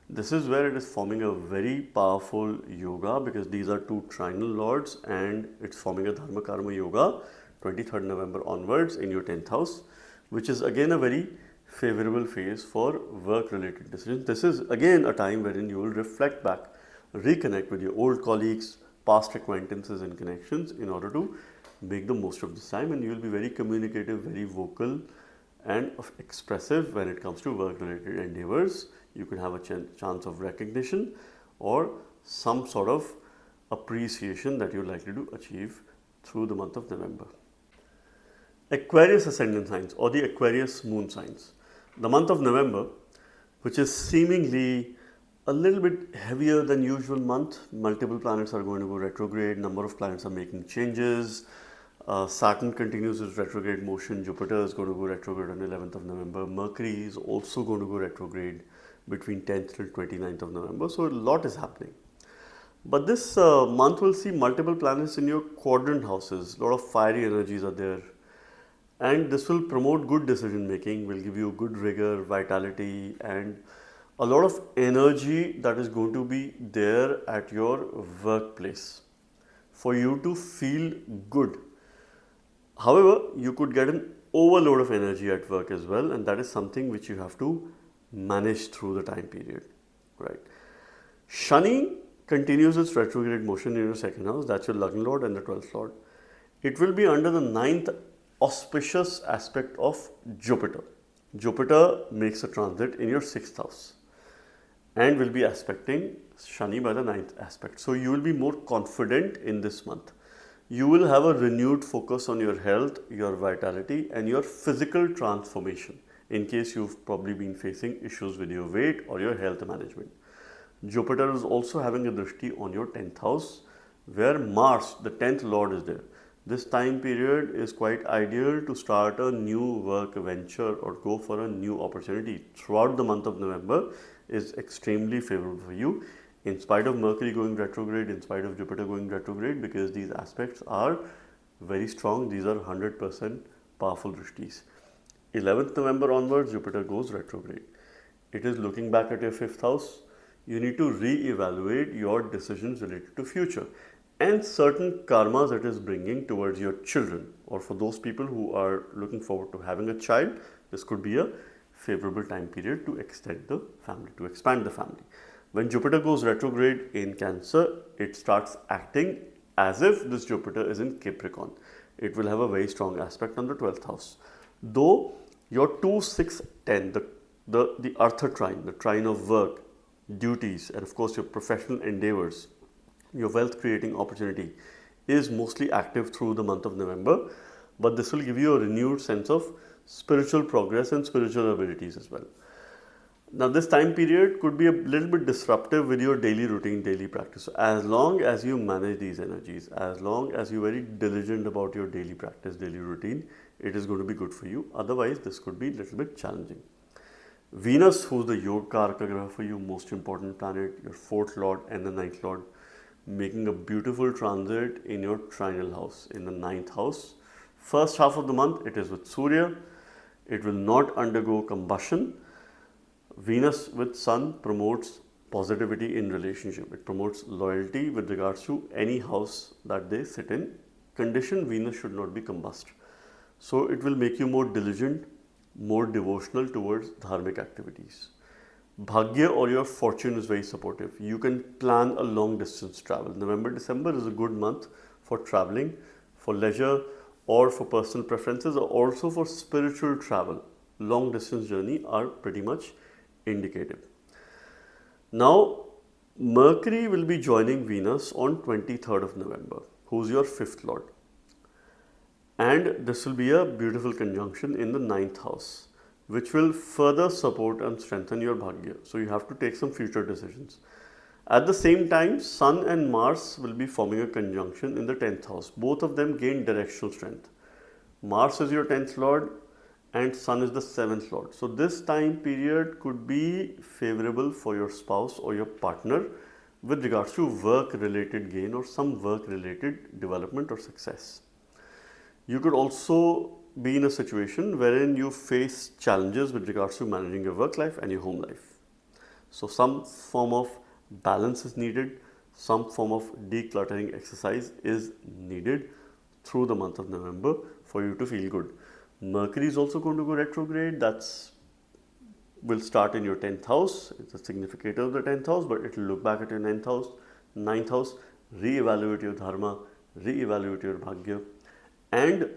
This is where it is forming a very powerful yoga, because these are two trinal lords and it's forming a Dharma Karma yoga 23rd November onwards in your 10th house, which is again a very favorable phase for work related decisions. This is again a time wherein you will reflect back, reconnect with your old colleagues, past acquaintances and connections in order to make the most of this time, and you will be very communicative, very vocal and expressive when it comes to work related endeavors. You can have a chance of recognition or some sort of appreciation that you're likely to achieve through the month of November. Aquarius ascendant signs or the Aquarius moon signs. The month of November, which is seemingly a little bit heavier than usual month. Multiple planets are going to go retrograde, number of planets are making changes. Saturn continues its retrograde motion. Jupiter is going to go retrograde on 11th of November. Mercury is also going to go retrograde between 10th till 29th of November. So a lot is happening. But this month will see multiple planets in your quadrant houses. A lot of fiery energies are there. And this will promote good decision making, will give you good rigor, vitality, and a lot of energy that is going to be there at your workplace for you to feel good. However, you could get an overload of energy at work as well, and that is something which you have to manage through the time period, right? Shani continues its retrograde motion in your 2nd house. That's your Lagna Lord and the 12th Lord. It will be under the 9th auspicious aspect of Jupiter. Jupiter makes a transit in your 6th house and will be aspecting Shani by the 9th aspect. So you will be more confident in this month. You will have a renewed focus on your health, your vitality and your physical transformation, in case you've probably been facing issues with your weight or your health management. Jupiter is also having a drishti on your 10th house, where Mars, the 10th Lord, is there. This time period is quite ideal to start a new work venture or go for a new opportunity. Throughout the month of November is extremely favorable for you, in spite of Mercury going retrograde, in spite of Jupiter going retrograde, because these aspects are very strong. These are 100% powerful drishtis. 11th November onwards, Jupiter goes retrograde. It is looking back at your 5th house. You need to re-evaluate your decisions related to future and certain karmas it is bringing towards your children, or for those people who are looking forward to having a child. This could be a favorable time period to extend the family, to expand the family. When Jupiter goes retrograde in Cancer, it starts acting as if this Jupiter is in Capricorn. It will have a very strong aspect on the 12th house. Though your 2, 6, 10, the Artha trine, the trine of work, duties, and of course your professional endeavors, your wealth creating opportunity is mostly active through the month of November, but this will give you a renewed sense of spiritual progress and spiritual abilities as well. Now this time period could be a little bit disruptive with your daily routine, daily practice. So as long as you manage these energies, as long as you're very diligent about your daily practice, daily routine, it is going to be good for you. Otherwise, this could be a little bit challenging. Venus, who's the Yoga Karaka Graha for you, most important planet, your 4th lord and the 9th lord, making a beautiful transit in your trinal house, in the 9th house. First half of the month, it is with Surya. It will not undergo combustion. Venus with Sun promotes positivity in relationship. It promotes loyalty with regards to any house that they sit in. Condition, Venus should not be combust. So it will make you more diligent, more devotional towards dharmic activities. Bhagya or your fortune is very supportive. You can plan a long distance travel. November, December is a good month for traveling, for leisure, or for personal preferences, or also for spiritual travel. Long distance journey are pretty much indicative. Now, Mercury will be joining Venus on 23rd of November, who's your 5th lord. And this will be a beautiful conjunction in the 9th house, which will further support and strengthen your Bhagya. So you have to take some future decisions. At the same time, Sun and Mars will be forming a conjunction in the 10th house. Both of them gain directional strength. Mars is your 10th lord and Sun is the 7th lord. So this time period could be favorable for your spouse or your partner with regards to work related gain or some work related development or success. You could also be in a situation wherein you face challenges with regards to managing your work life and your home life. So some form of balance is needed, some form of decluttering exercise is needed through the month of November for you to feel good. Mercury is also going to go retrograde. That's will start in your 10th house. It's a significator of the 10th house, but it will look back at your 9th house, re-evaluate your dharma, re-evaluate your bhagya, and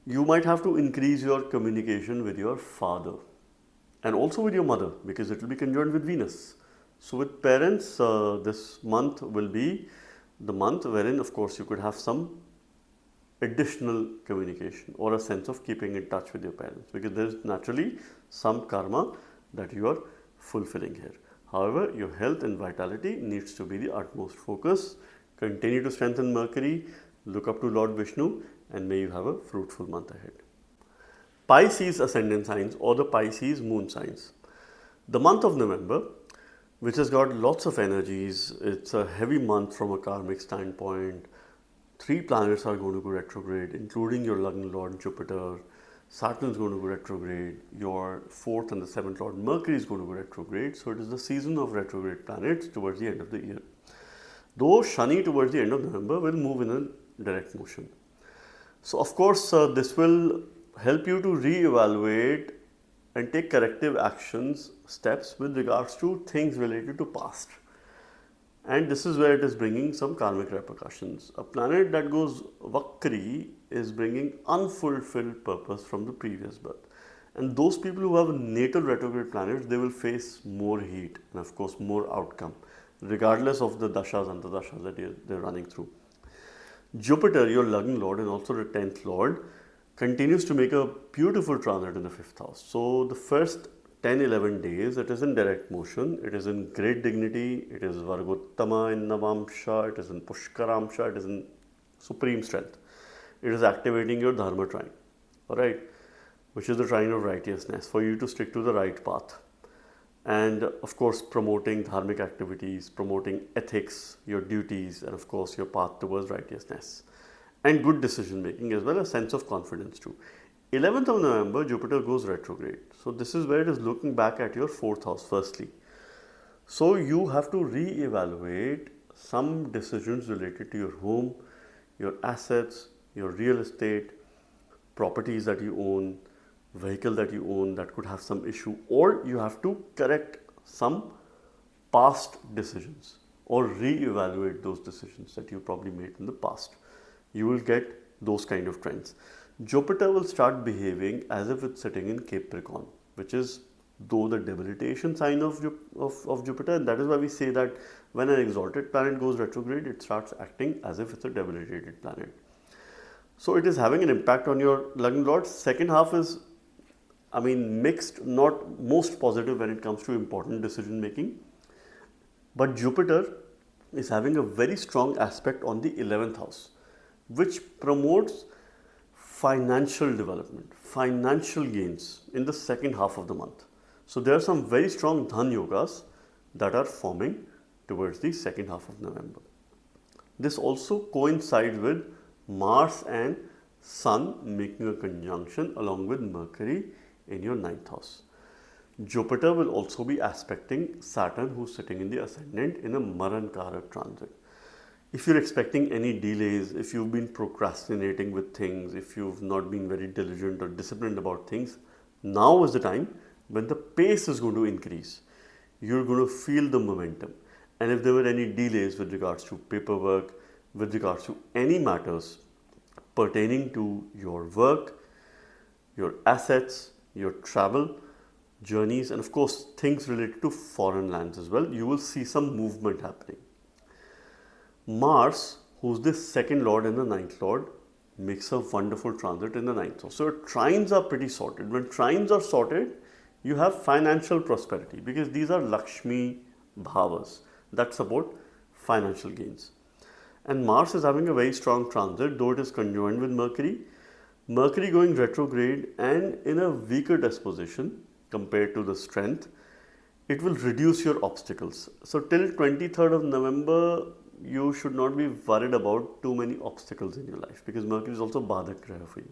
you might have to increase your communication with your father and also with your mother because it will be conjoined with Venus. So with parents, this month will be the month wherein of course you could have some additional communication or a sense of keeping in touch with your parents because there is naturally some karma that you are fulfilling here. However, your health and vitality needs to be the utmost focus. Continue to strengthen Mercury, look up to Lord Vishnu, and may you have a fruitful month ahead. Pisces ascendant signs or the Pisces moon signs. The month of November, which has got lots of energies, it's a heavy month from a karmic standpoint. 3 planets are going to go retrograde, including your Lagna Lord Jupiter. Saturn is going to go retrograde. Your 4th and the 7th Lord Mercury is going to go retrograde. So it is the season of retrograde planets towards the end of the year. Though Shani towards the end of November will move in a direct motion. So of course, this will help you to re-evaluate and take corrective actions, steps with regards to things related to past. And this is where it is bringing some karmic repercussions. A planet that goes Vakri is bringing unfulfilled purpose from the previous birth. And those people who have natal retrograde planets, they will face more heat and of course more outcome, regardless of the dashas and the dashas that they're running through. Jupiter, your Lagna Lord and also the 10th Lord, continues to make a beautiful transit in the 5th house. So the first 10-11 days, it is in direct motion, it is in great dignity, it is Vargottama in Navamsha, it is in Pushkaramsha, it is in supreme strength. It is activating your Dharma trine, alright, which is the trine of righteousness, for you to stick to the right path. And of course, promoting dharmic activities, promoting ethics, your duties, and of course, your path towards righteousness. And good decision making as well as sense of confidence too. 11th of November, Jupiter goes retrograde. So this is where it is looking back at your 4th house firstly. So you have to re-evaluate some decisions related to your home, your assets, your real estate, properties that you own, vehicle that you own that could have some issue, or you have to correct some past decisions or re-evaluate those decisions that you probably made in the past. You will get those kind of trends. Jupiter will start behaving as if it's sitting in Capricorn, which is though the debilitation sign of Jupiter, and that is why we say that when an exalted planet goes retrograde, it starts acting as if it's a debilitated planet. So it is having an impact on your Lagna Lord. Second half is I mean, mixed, not most positive when it comes to important decision making. But Jupiter is having a very strong aspect on the 11th house, which promotes financial development, financial gains in the second half of the month. So there are some very strong dhan yogas that are forming towards the second half of November. This also coincides with Mars and Sun making a conjunction along with Mercury in your 9th house. Jupiter will also be aspecting Saturn, who's sitting in the ascendant in a Maran Karak transit. If you're expecting any delays, if you've been procrastinating with things, if you've not been very diligent or disciplined about things, now is the time when the pace is going to increase. You're going to feel the momentum. And if there were any delays with regards to paperwork, with regards to any matters pertaining to your work, your assets, your travel, journeys, and of course things related to foreign lands as well, you will see some movement happening. Mars, who's the second lord and the ninth lord, makes a wonderful transit in the ninth house. So your trines are pretty sorted. When trines are sorted, you have financial prosperity because these are Lakshmi bhavas that support financial gains. And Mars is having a very strong transit, though it is conjoined with Mercury. Mercury going retrograde and in a weaker disposition compared to the strength, it will reduce your obstacles. So till 23rd of November, you should not be worried about too many obstacles in your life because Mercury is also Badak Graha for you.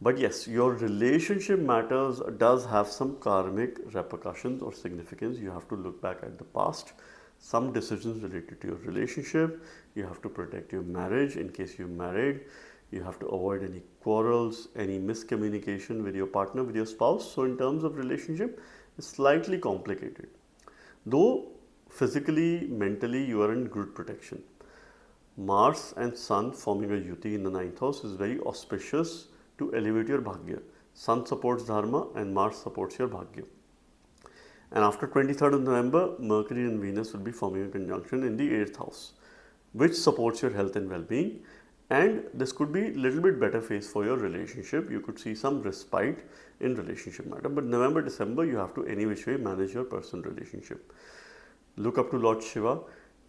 But yes, your relationship matters does have some karmic repercussions or significance. You have to look back at the past. Some decisions related to your relationship. You have to protect your marriage in case you're married. You have to avoid any quarrels, any miscommunication with your partner, with your spouse. So in terms of relationship, it's slightly complicated. Though physically, mentally, you are in good protection. Mars and Sun forming a yuti in the 9th house is very auspicious to elevate your bhagya. Sun supports dharma and Mars supports your bhagya. And after 23rd of November, Mercury and Venus will be forming a conjunction in the 8th house, which supports your health and well-being. And this could be a little bit better phase for your relationship. You could see some respite in relationship matter. But November, December, you have to any which way manage your personal relationship. Look up to Lord Shiva.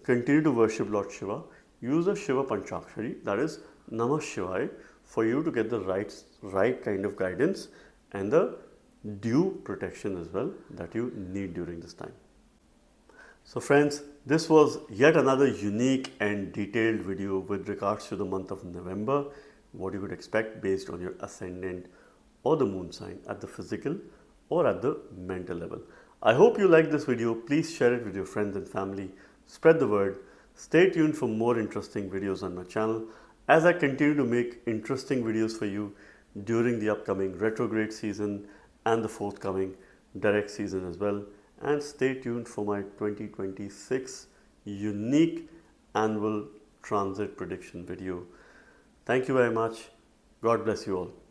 Continue to worship Lord Shiva. Use a Shiva Panchakshari, that is Namah Shivaya, for you to get the right kind of guidance and the due protection as well that you need during this time. So friends, this was yet another unique and detailed video with regards to the month of November, what you could expect based on your ascendant or the moon sign at the physical or at the mental level. I hope you liked this video. Please share it with your friends and family. Spread the word. Stay tuned for more interesting videos on my channel as I continue to make interesting videos for you during the upcoming retrograde season and the forthcoming direct season as well. And stay tuned for my 2026 unique annual transit prediction video. Thank you very much. God bless you all.